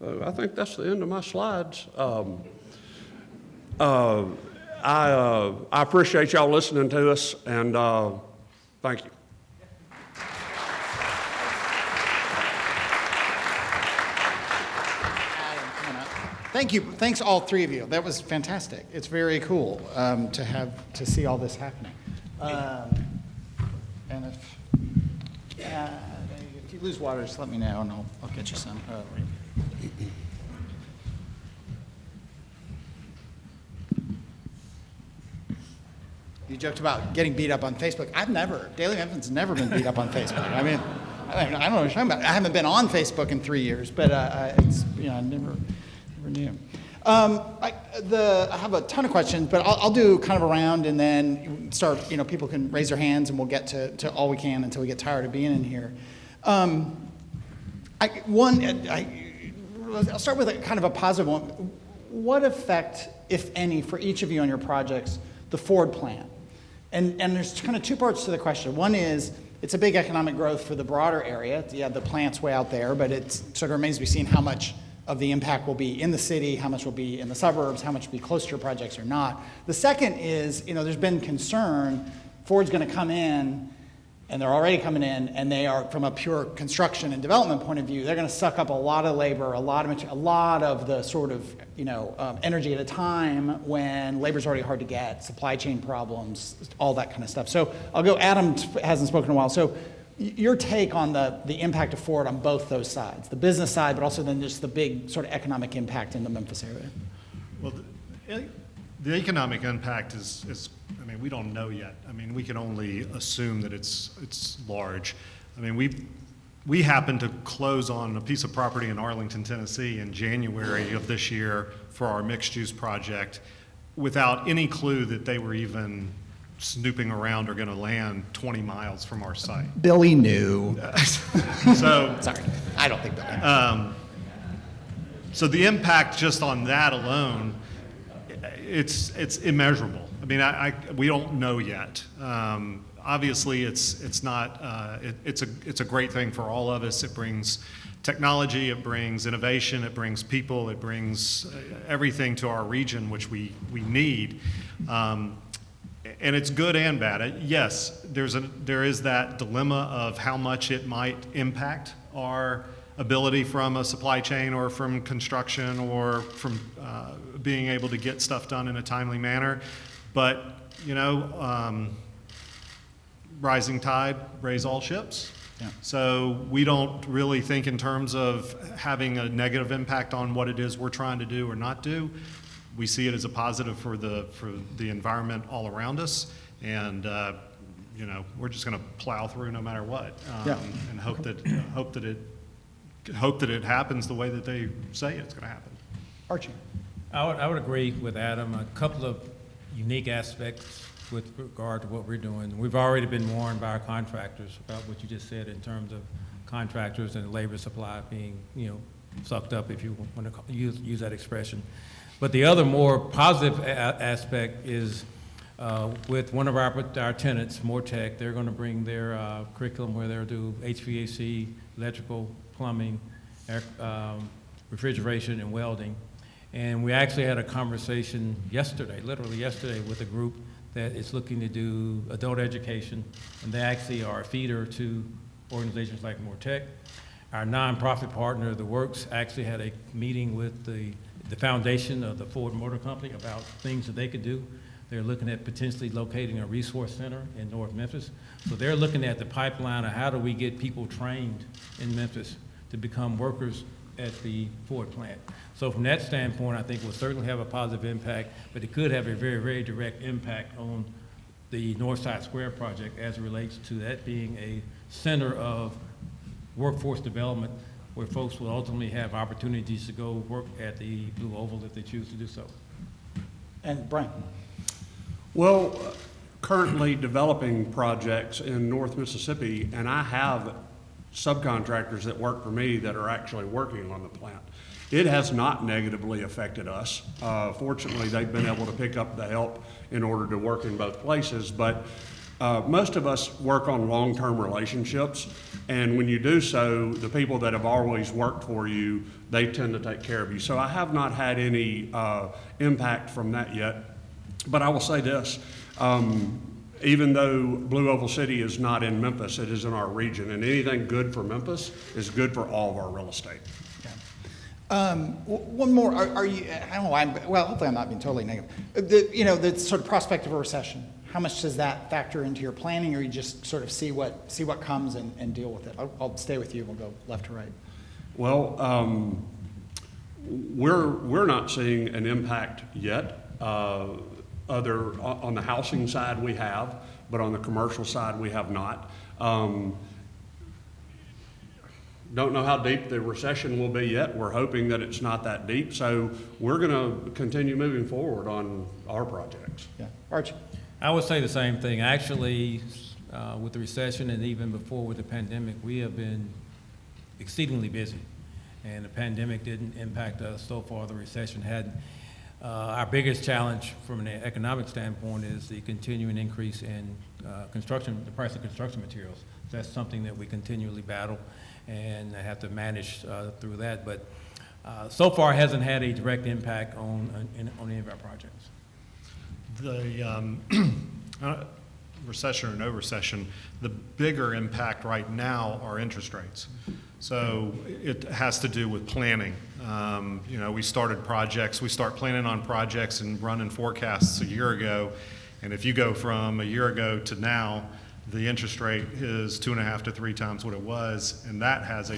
I think that's the end of my slides. I appreciate y'all listening to us, and thank you. Thank you. Thanks, all three of you. That was fantastic. It's very cool to see all this happening. And if you lose water, just let me know, and I'll get you some. You joked about getting beat up on Facebook. Daily Memphis has never been beat up on Facebook. I mean, I don't know what you're talking about. I haven't been on Facebook in 3 years, but it's, I never knew. I have a ton of questions, but I'll do kind of a round and then start, people can raise their hands and we'll get to all we can until we get tired of being in here. I'll start with a kind of a positive one. What effect, if any, for each of you on your projects, the Ford plan? And there's kind of two parts to the question. One is, it's a big economic growth for the broader area. Yeah, the plant's way out there, but it sort of remains to be seen how much of the impact will be in the city, how much will be in the suburbs, how much will be close to your projects or not. The second is, there's been concern Ford's going to come in, and they're already coming in, and they are, from a pure construction and development point of view, they're going to suck up a lot of labor, a lot of the sort of, energy at a time when labor's already hard to get, supply chain problems, all that kind of stuff. So I'll go, Adam hasn't spoken in a while. So your take on the impact of Ford on both those sides, the business side, but also then just the big sort of economic impact in the Memphis area. Well, the economic impact is, we don't know yet. We can only assume that it's large. We happened to close on a piece of property in Arlington, Tennessee in January of this year for our mixed-use project without any clue that they were even snooping around or going to land 20 miles from our site. Billy knew. So sorry, I don't think Billy knew. So the impact just on that alone, it's immeasurable. We don't know yet. Obviously, it's not. It's a great thing for all of us. It brings technology, it brings innovation, it brings people, it brings everything to our region which we need. And it's good and bad. Yes, there is that dilemma of how much it might impact our ability from a supply chain or from construction or from being able to get stuff done in a timely manner. But, rising tide raise all ships. Yeah. So we don't really think in terms of having a negative impact on what it is we're trying to do or not do. We see it as a positive for the environment all around us, and we're just going to plow through no matter what, and hope that it hope that it happens the way that they say it's going to happen. Archie. I would agree with Adam. A couple of unique aspects with regard to what we're doing. We've already been warned by our contractors about what you just said in terms of contractors and labor supply being, sucked up, if you want to use that expression. But the other more positive aspect is with one of our tenants, Mortec. They're going to bring their curriculum where they'll do HVAC, electrical, plumbing, refrigeration, and welding. And we actually had a conversation yesterday, literally yesterday, with a group that is looking to do adult education, and they actually are a feeder to organizations like Mortec. Our nonprofit partner, The Works, actually had a meeting with the foundation of the Ford Motor Company about things that they could do. They're looking at potentially locating a resource center in North Memphis. So they're looking at the pipeline of how do we get people trained in Memphis to become workers at the Ford plant. So from that standpoint, I think we'll certainly have a positive impact, but it could have a very, very direct impact on the Northside Square project as it relates to that being a center of workforce development where folks will ultimately have opportunities to go work at the Blue Oval if they choose to do so. And Brian. Well, currently developing projects in North Mississippi, and I have subcontractors that work for me that are actually working on the plant. It has not negatively affected us. Fortunately, they've been able to pick up the help in order to work in both places, but most of us work on long-term relationships, and when you do so, the people that have always worked for you, they tend to take care of you. So I have not had any impact from that yet, but I will say this, even though Blue Oval City is not in Memphis, it is in our region, and anything good for Memphis is good for all of our real estate. One more, are you, I don't know why, well, hopefully I'm not being totally negative. The sort of prospect of a recession, how much does that factor into your planning, or you just sort of see what comes and deal with it? I'll stay with you, we'll go left to right. Well, we're not seeing an impact yet. On the housing side we have, but on the commercial side we have not. Don't know how deep the recession will be yet. We're hoping that it's not that deep, so we're going to continue moving forward on our projects. Yeah, Archie. I would say the same thing. Actually, with the recession and even before with the pandemic, we have been exceedingly busy, and the pandemic didn't impact us so far. The recession hadn't. Our biggest challenge from an economic standpoint is the continuing increase in the price of construction materials. That's something that we continually battle and have to manage through that. But so far hasn't had a direct impact on any of our projects. The recession or no recession, the bigger impact right now are interest rates. So it has to do with planning. We started projects, we start planning on projects and running forecasts a year ago. And if you go from a year ago to now, the interest rate is 2.5 to 3 times what it was. And that has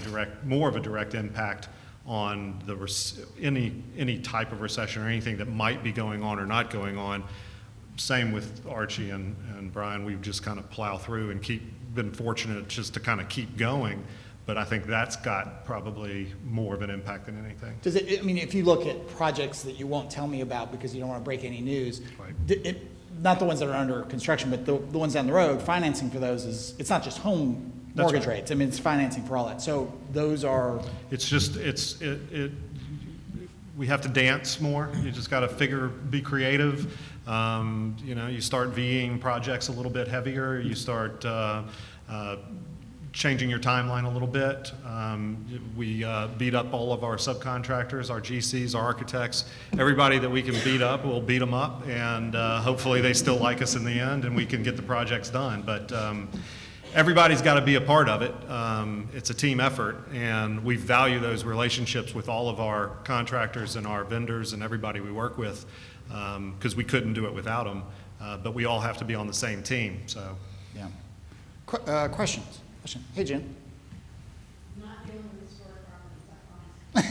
more of a direct impact on any type of recession or anything that might be going on or not going on. Same with Archie and Brian. We've just kind of plow through and been fortunate just to kind of keep going. But I think that's got probably more of an impact than anything. If you look at projects that you won't tell me about because you don't want to break any news, Right. Not the ones that are under construction, but the ones down the road, financing for those it's not just home mortgage rates. It's financing for all that. So those are. It's just, we have to dance more. You just got to be creative. You start VEing projects a little bit heavier. You start changing your timeline a little bit. We beat up all of our subcontractors, our GCs, our architects. Everybody that we can beat up, we'll beat them up, and hopefully they still like us in the end and we can get the projects done. But everybody's got to be a part of it. It's a team effort, and we value those relationships with all of our contractors and our vendors and everybody we work with, because we couldn't do it without them. But we all have to be on the same team. So, yeah. Questions? Hey, Jen. Not dealing with historic properties, I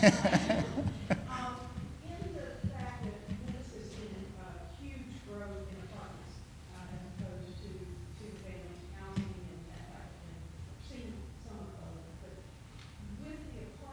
promise. In the fact that this has seen huge growth in apartments as opposed to family housing and that type of thing, I've seen some of those, but with the apartments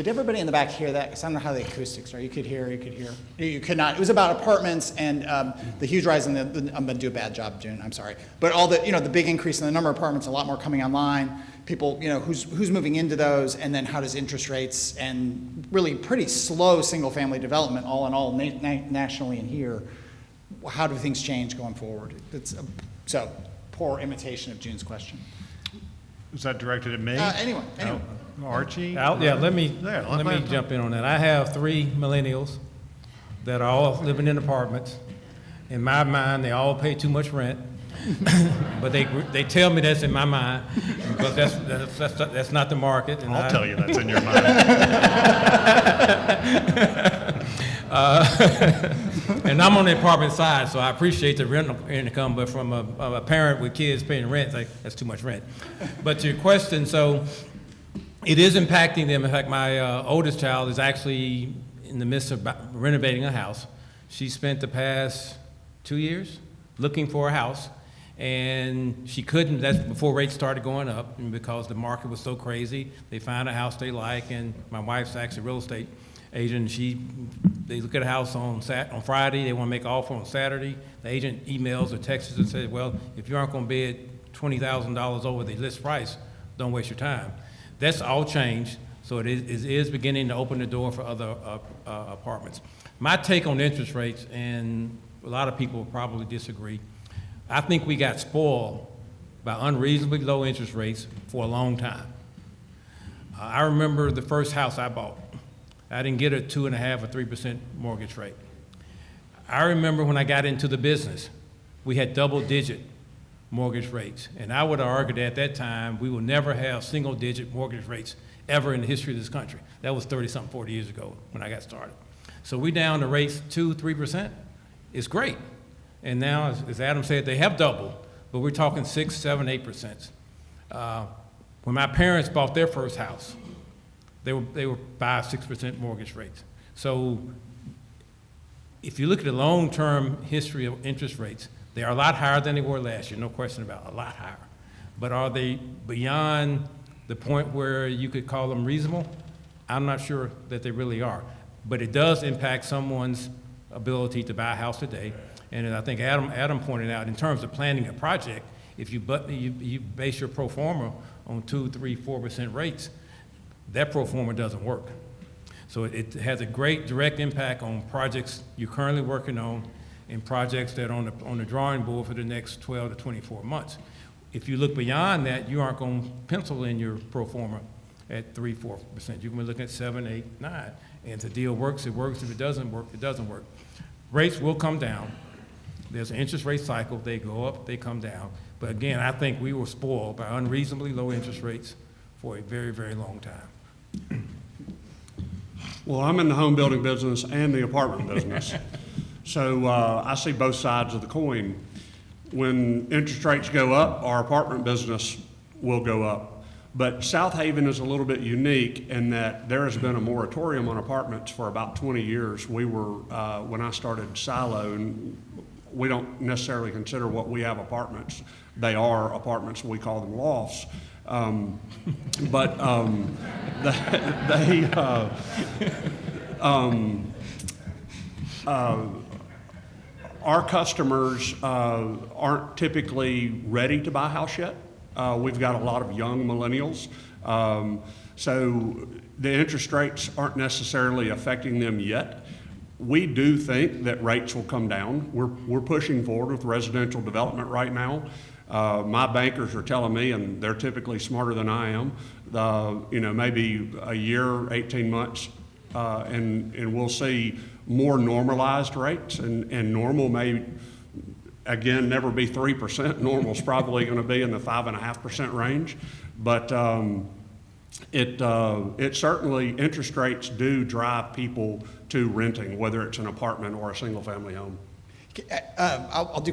Did everybody in the back hear that? Because I don't know how the acoustics are. You could hear. You could not. It was about apartments and the huge rise in I'm going to do a bad job, June. I'm sorry. But all the, the big increase in the number of apartments, a lot more coming online. People, who's moving into those, and then how does interest rates and really pretty slow single-family development, all in all, nationally and here, how do things change going forward? So poor imitation of June's question. Is that directed at me? Anyone. Archie? Let me jump in on that. I have 3 millennials that are all living in apartments. In my mind, they all pay too much rent. But they tell me that's in my mind, because that's not the market. And I'll tell you that's in your mind. And I'm on the apartment side, so I appreciate the rental income, but from a parent with kids paying rent, that's too much rent. But to your question, so it is impacting them. In fact, my oldest child is actually in the midst of renovating a house. She spent the past 2 years looking for a house, and she couldn't. That's before rates started going up, and because the market was so crazy. They find a house they like, and my wife's actually a real estate agent. They look at a house on Friday. They want to make an offer on Saturday. The agent emails or texts and says, well, if you aren't going to bid $20,000 over the list price, don't waste your time. That's all changed, so it is beginning to open the door for other apartments. My take on interest rates, and a lot of people will probably disagree, I think we got spoiled by unreasonably low interest rates for a long time. I remember the first house I bought. I didn't get a 2.5% or 3% mortgage rate. I remember when I got into the business, we had double-digit mortgage rates. And I would argue that at that time, we will never have single-digit mortgage rates ever in the history of this country. That was 30-something, 40 years ago when I got started. So we down to rates 2-3%. It's great. And now, as Adam said, they have doubled, but we're talking 6, 7, 8%. When my parents bought their first house, they were 5-6% mortgage rates. So if you look at the long-term history of interest rates, they are a lot higher than they were last year, no question about it, a lot higher. But are they beyond the point where you could call them reasonable? I'm not sure that they really are. But it does impact someone's ability to buy a house today. And I think Adam pointed out, in terms of planning a project, if you base your pro forma on 2, 3, 4% rates, that pro forma doesn't work. So it has a great direct impact on projects you're currently working on and projects that are on the drawing board for the next 12 to 24 months. If you look beyond that, you aren't going to pencil in your pro forma at 3, 4%. You're going to be looking at 7, 8, 9. And if the deal works, it works. If it doesn't work, it doesn't work. Rates will come down. There's an interest rate cycle. They go up, they come down. But again, I think we were spoiled by unreasonably low interest rates for a very, very long time. Well, I'm in the home building business and the apartment business. So I see both sides of the coin. When interest rates go up, our apartment business will go up. But Southaven is a little bit unique in that there has been a moratorium on apartments for about 20 years. We were, when I started Silo, and we don't necessarily consider what we have apartments. They are apartments, we call them lofts. Our customers aren't typically ready to buy a house yet. We've got a lot of young millennials. So the interest rates aren't necessarily affecting them yet. We do think that rates will come down. We're pushing forward with residential development right now. My bankers are telling me, and they're typically smarter than I am, maybe a year, 18 months, and we'll see more normalized rates, and normal may, again, never be 3%. Normal's probably going to be in the 5.5% range, but it certainly, interest rates do drive people to renting, whether it's an apartment or a single-family home. I'll do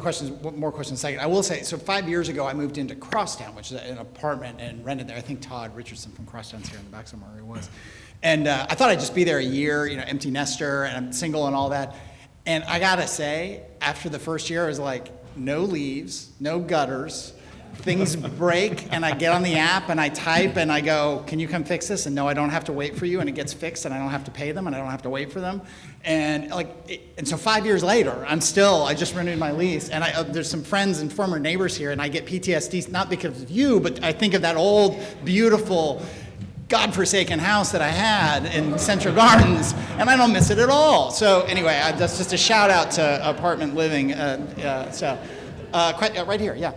more questions in a second. I will say, so 5 years ago, I moved into Crosstown, which is an apartment, and rented there. I think Todd Richardson from Crosstown's here in the back somewhere, he was. And I thought I'd just be there a year, empty nester, and I'm single and all that. And I gotta say, after the first year, I was like, no leaves, no gutters, things break, and I get on the app and I type and I go, can you come fix this? And no, I don't have to wait for you, and it gets fixed, and I don't have to pay them, and I don't have to wait for them. And and so 5 years later, I just renewed my lease, and there's some friends and former neighbors here, and I get PTSD, not because of you, but I think of that old, beautiful, godforsaken house that I had in Central Gardens, and I don't miss it at all. So anyway, that's just a shout out to apartment living. Right here, yeah.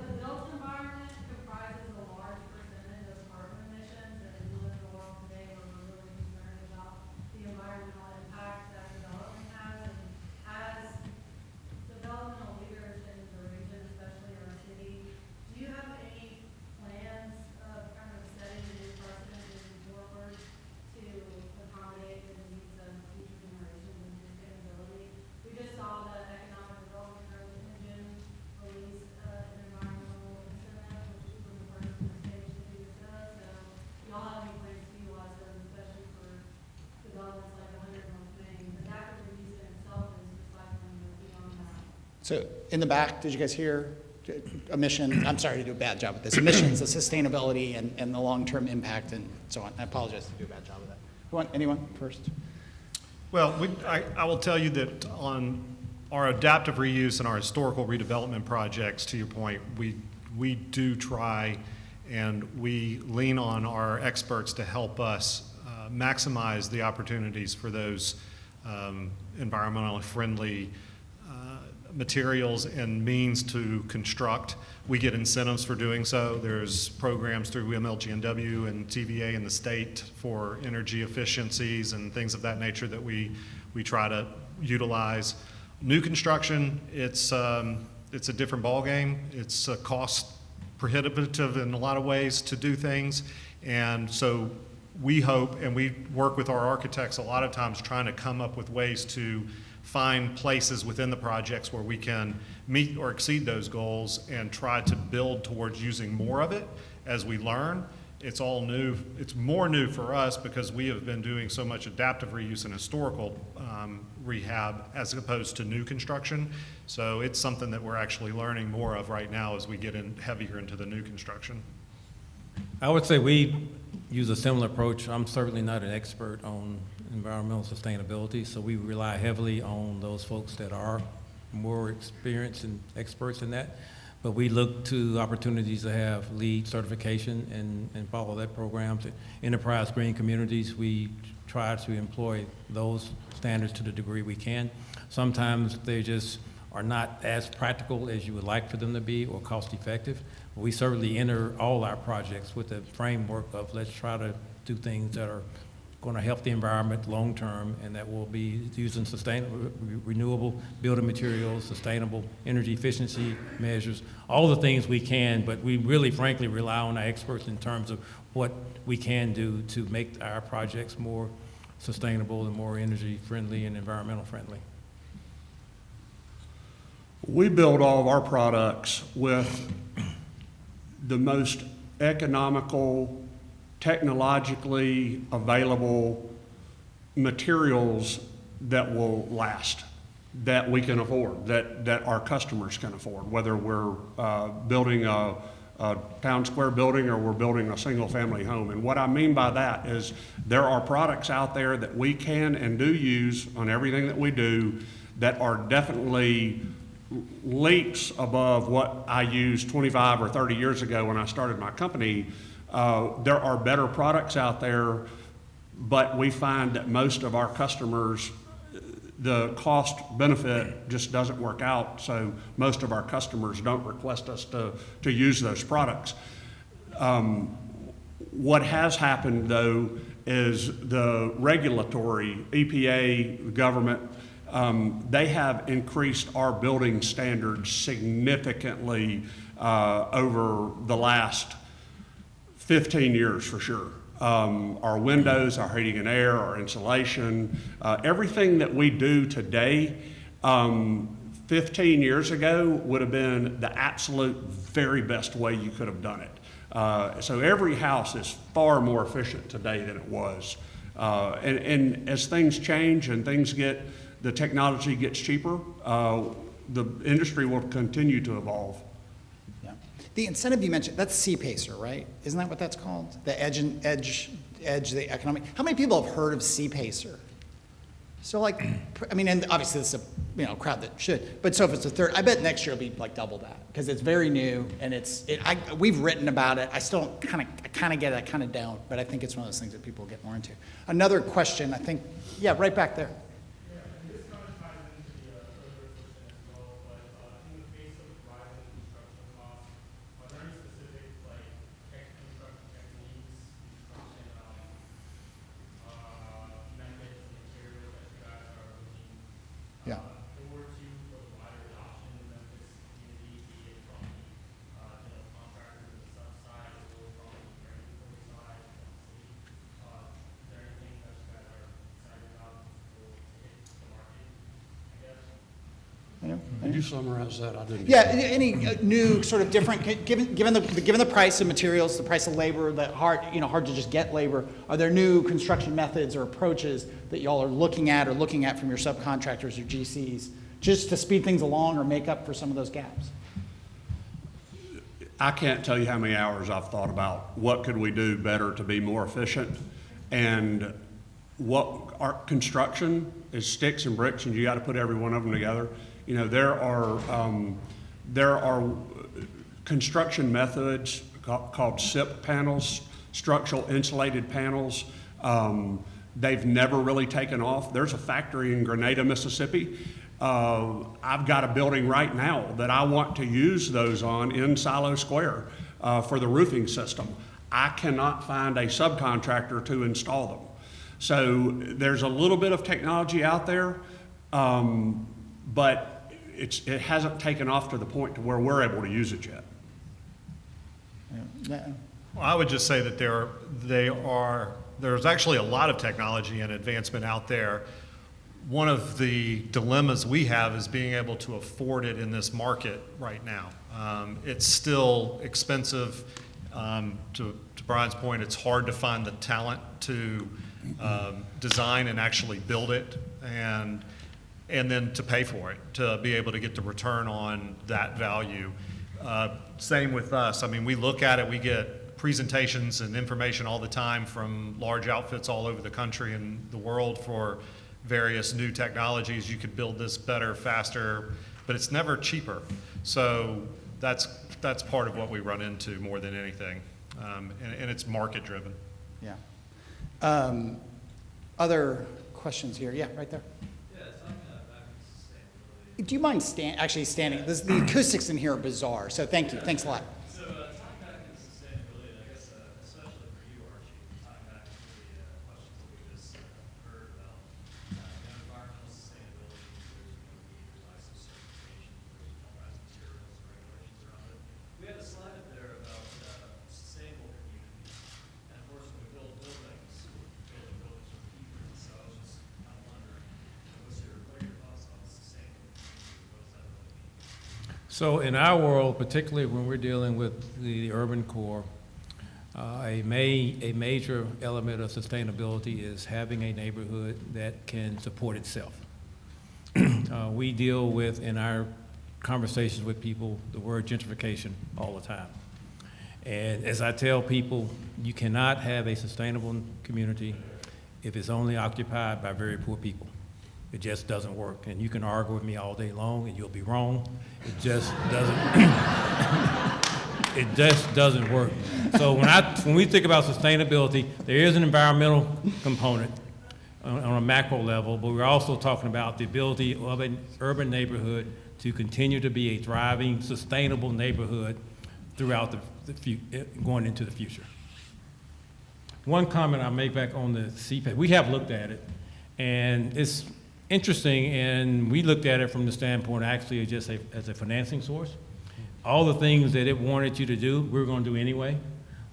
The built environment comprises a large percentage of carbon emissions, and we live in a world today where we're really concerned about the environmental impact that development has. And as developmental leaders in the region, especially in our city, do you have any plans of kind of setting a new precedent moving forward to accommodate the needs of future generations and sustainability? We just saw the Economic Development Growth Engine release an environmental instrument, which was the first in the state to do so. So we all have any plans to utilize those, especially for developments like 100 North Main. But that could reduce in itself is recycling, but beyond that. So in the back, did you guys hear emission? I'm sorry to do a bad job with this. Emissions, the sustainability, and the long-term impact, and so on. I apologize to do a bad job of that. Anyone first? Well, I will tell you that on our adaptive reuse and our historical redevelopment projects, to your point, we do try and we lean on our experts to help us maximize the opportunities for those environmentally friendly materials and means to construct. We get incentives for doing so. There's programs through MLGNW and TVA in the state for energy efficiencies and things of that nature that we try to utilize. New construction, it's a different ballgame. It's cost prohibitive in a lot of ways to do things, and so we hope, and we work with our architects a lot of times trying to come up with ways to find places within the projects where we can meet or exceed those goals and try to build towards using more of it as we learn. It's all new. It's more new for us because we have been doing so much adaptive reuse and historical rehab as opposed to new construction. So it's something that we're actually learning more of right now as we get in heavier into the new construction. I would say we use a similar approach. I'm certainly not an expert on environmental sustainability, so we rely heavily on those folks that are more experienced and experts in that. But we look to opportunities to have LEED certification and follow that program. To Enterprise Green Communities, we try to employ those standards to the degree we can. Sometimes they just are not as practical as you would like for them to be or cost effective. But we certainly enter all our projects with the framework of let's try to do things that are going to help the environment long term, and that will be using sustainable, renewable building materials, sustainable energy efficiency measures, all the things we can, but we really frankly rely on our experts in terms of what we can do to make our projects more sustainable and more energy friendly and environmental friendly. We build all of our products with the most economical, technologically available materials that will last, that we can afford, that our customers can afford, whether we're building a town square building or we're building a single family home. And what I mean by that is there are products out there that we can and do use on everything that we do that are definitely leaps above what I used 25 or 30 years ago when I started my company. There are better products out there, but we find that most of our customers, the cost benefit just doesn't work out, so most of our customers don't request us to use those products. What has happened, though, is the regulatory, EPA, government, they have increased our building standards significantly over the last 15 years for sure. Our windows, our heating and air, our insulation, everything that we do today, 15 years ago would have been the absolute very best way you could have done it. So every house is far more efficient today than it was. And as things change and the technology gets cheaper, the industry will continue to evolve. The incentive you mentioned, that's C-PACER, right? Isn't that what that's called? The edge, the economic. How many people have heard of C-PACER? So like, I mean, and obviously this is a crowd that should, but so if it's a third, I bet next year it'll be like double that because it's very new and we've written about it. I still kind of get it, I kind of don't, but I think it's one of those things that people will get more into. Another question, I think, yeah, right back there. Yeah. Could you summarize that? I didn't. Yeah, any new sort of different, given the price of materials, the price of labor, that hard to just get labor, are there new construction methods or approaches that y'all are looking at from your subcontractors or GCs just to speed things along or make up for some of those gaps? I can't tell you how many hours I've thought about what could we do better to be more efficient, and what our construction is sticks and bricks, and you got to put every one of them together. There are construction methods called SIP panels, structural insulated panels. They've never really taken off. There's a factory in Grenada, Mississippi. I've got a building right now that I want to use those on in Silo Square for the roofing system. I cannot find a subcontractor to install them. So there's a little bit of technology out there, but it hasn't taken off to the point to where we're able to use it yet. Yeah. Well, I would just say that there's actually a lot of technology and advancement out there. One of the dilemmas we have is being able to afford it in this market right now. It's still expensive. To Brian's point, it's hard to find the talent to design and actually build it, and then to pay for it, to be able to get the return on that value. Same with us. I mean, we look at it, we get presentations and information all the time from large outfits all over the country and the world for various new technologies. You could build this better, faster, but it's never cheaper. So that's part of what we run into more than anything. And it's market driven. Yeah. Other questions here? Yeah, right there. Do you mind actually standing? The acoustics in here are bizarre, so thank you. Thanks a lot. So tying back into sustainability, I guess especially for you, Archie, tying back to the questions that we just heard about environmental sustainability, there's ISO certification, there's all kinds of materials and regulations around it. We had a slide up there about sustainable communities, and of course when we build buildings, building buildings for people. So I was just kind of wondering, what are your thoughts on sustainable? So in our world, particularly when we're dealing with the urban core, a major element of sustainability is having a neighborhood that can support itself. We deal with, in our conversations with people, the word gentrification all the time. And as I tell people, you cannot have a sustainable community if it's only occupied by very poor people. It just doesn't work. And you can argue with me all day long and you'll be wrong. It just doesn't, it just doesn't work. So when we think about sustainability, there is an environmental component on a macro level, but we're also talking about the ability of an urban neighborhood to continue to be a thriving, sustainable neighborhood throughout going into the future. One comment I'll make back on the CPAC, we have looked at it, and it's interesting, and we looked at it from the standpoint actually just as a financing source. All the things that it wanted you to do, we were going to do anyway.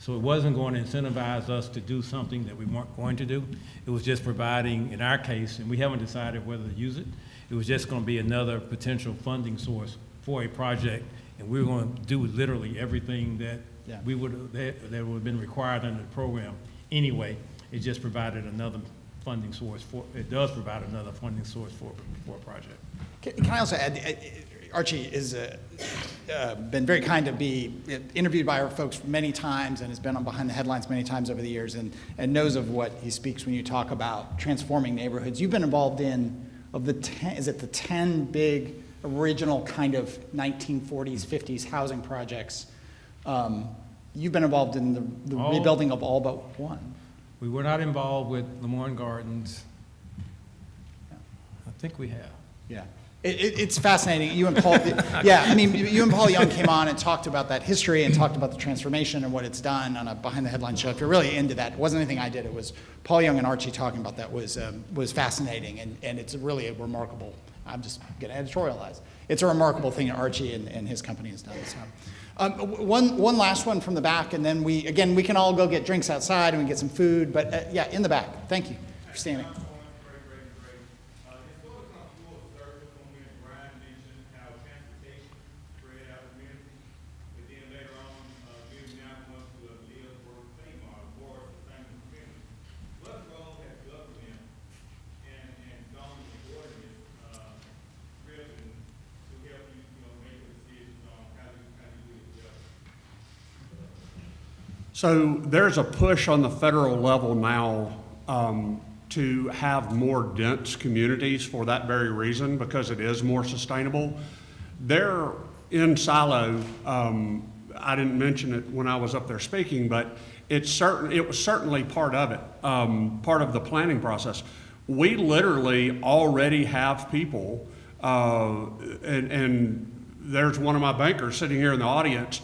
So it wasn't going to incentivize us to do something that we weren't going to do. It was just providing, in our case, and we haven't decided whether to use it, it was just going to be another potential funding source for a project, and we were going to do literally everything that that would have been required under the program anyway. It just provided another funding source it does provide another funding source for a project. Can I also add, Archie, been very kind to be interviewed by our folks many times and has been on behind the headlines many times over the years and knows of what he speaks when you talk about transforming neighborhoods. You've been involved in, of the 10, is it the 10 big original kind of 1940s, 50s housing projects? You've been involved in the rebuilding of all but one. We were not involved with Lemoyne Gardens. I think we have. Yeah. It's fascinating. You and Paul, yeah, I mean, you and Paul Young came on and talked about that history and talked about the transformation and what it's done on a behind the headline show. If you're really into that, it wasn't anything I did. It was Paul Young and Archie talking about that was fascinating, and it's really a remarkable, I'm just going to editorialize. It's a remarkable thing that Archie and his company has done. So. One last one from the back, and then we can all go get drinks outside and we get some food, but yeah, in the back. Thank you for standing. So there's a push on the federal level now to have more dense communities for that very reason, because it is more sustainable. They're in Silo, I didn't mention it when I was up there speaking, but it was certainly part of it, part of the planning process. We literally already have people, and there's one of my bankers sitting here in the audience.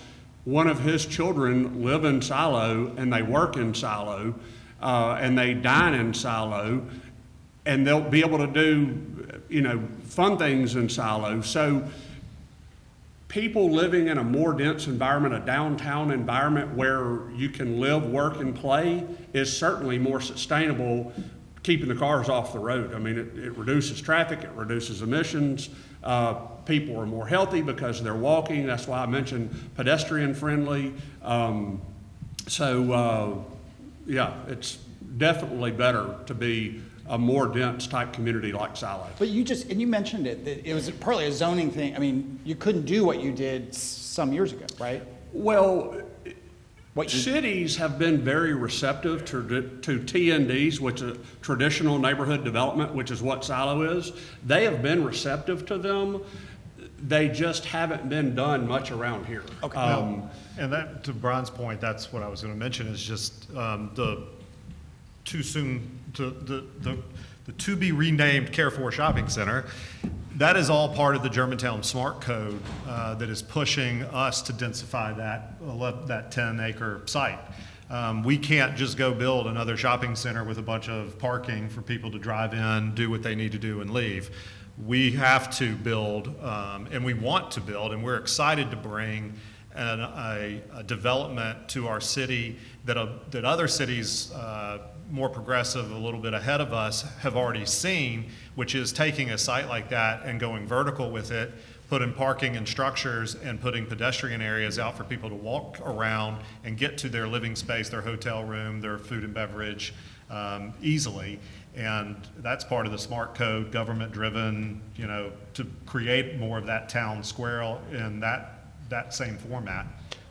One of his children live in Silo, and they work in Silo, and they dine in Silo, and they'll be able to do, fun things in Silo. So people living in a more dense environment, a downtown environment where you can live, work, and play is certainly more sustainable, keeping the cars off the road. I mean, it reduces traffic, it reduces emissions. People are more healthy because they're walking. That's why I mentioned pedestrian friendly. Yeah, it's definitely better to be a more dense type community like Silo. But you mentioned it, that it was partly a zoning thing. I mean, you couldn't do what you did some years ago, right? Well, cities have been very receptive to TNDs, which is traditional neighborhood development, which is what Silo is. They have been receptive to them. They just haven't been done much around here. Okay. And that, to Brian's point, that's what I was going to mention, is just the to be renamed Carrefour Shopping Center. That is all part of the Germantown Smart Code that is pushing us to densify that 10-acre site. We can't just go build another shopping center with a bunch of parking for people to drive in, do what they need to do, and leave. We have to build, and we want to build, and we're excited to bring a development to our city that other cities more progressive, a little bit ahead of us, have already seen, which is taking a site like that and going vertical with it, putting parking and structures and putting pedestrian areas out for people to walk around and get to their living space, their hotel room, their food and beverage easily. And that's part of the smart code, government driven, to create more of that town square in that same format.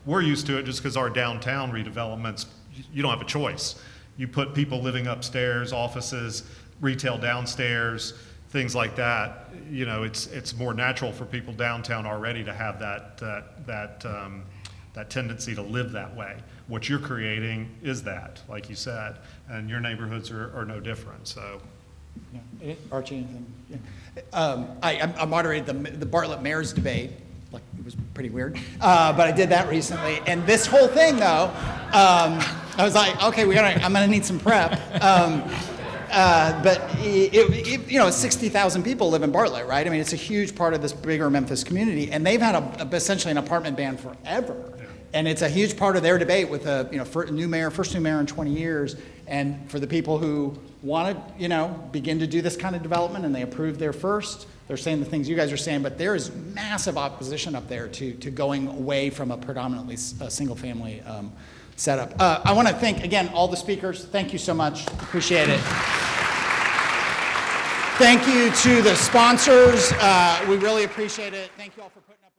We're used to it just because our downtown redevelopments, you don't have a choice. You put people living upstairs, offices, retail downstairs, things like that. It's more natural for people downtown already to have that tendency to live that way. What you're creating is that, like you said, and your neighborhoods are no different. So, yeah. Archie, anything? Yeah. I moderated the Bartlett Mayor's debate. Like, it was pretty weird, but I did that recently. And this whole thing, though, I was like, okay, I'm gonna need some prep. But it's 60,000 people live in Bartlett, right? I mean, it's a huge part of this bigger Memphis community, and they've had essentially an apartment ban forever. Yeah. And it's a huge part of their debate with first new mayor in 20 years. And for the people who want to, begin to do this kind of development, and they approve their first, they're saying the things you guys are saying, but there is massive opposition up there to going away from a predominantly single-family setup. I want to thank, again, all the speakers. Thank you so much. Appreciate it. Thank you to the sponsors. We really appreciate it. Thank you all for putting up with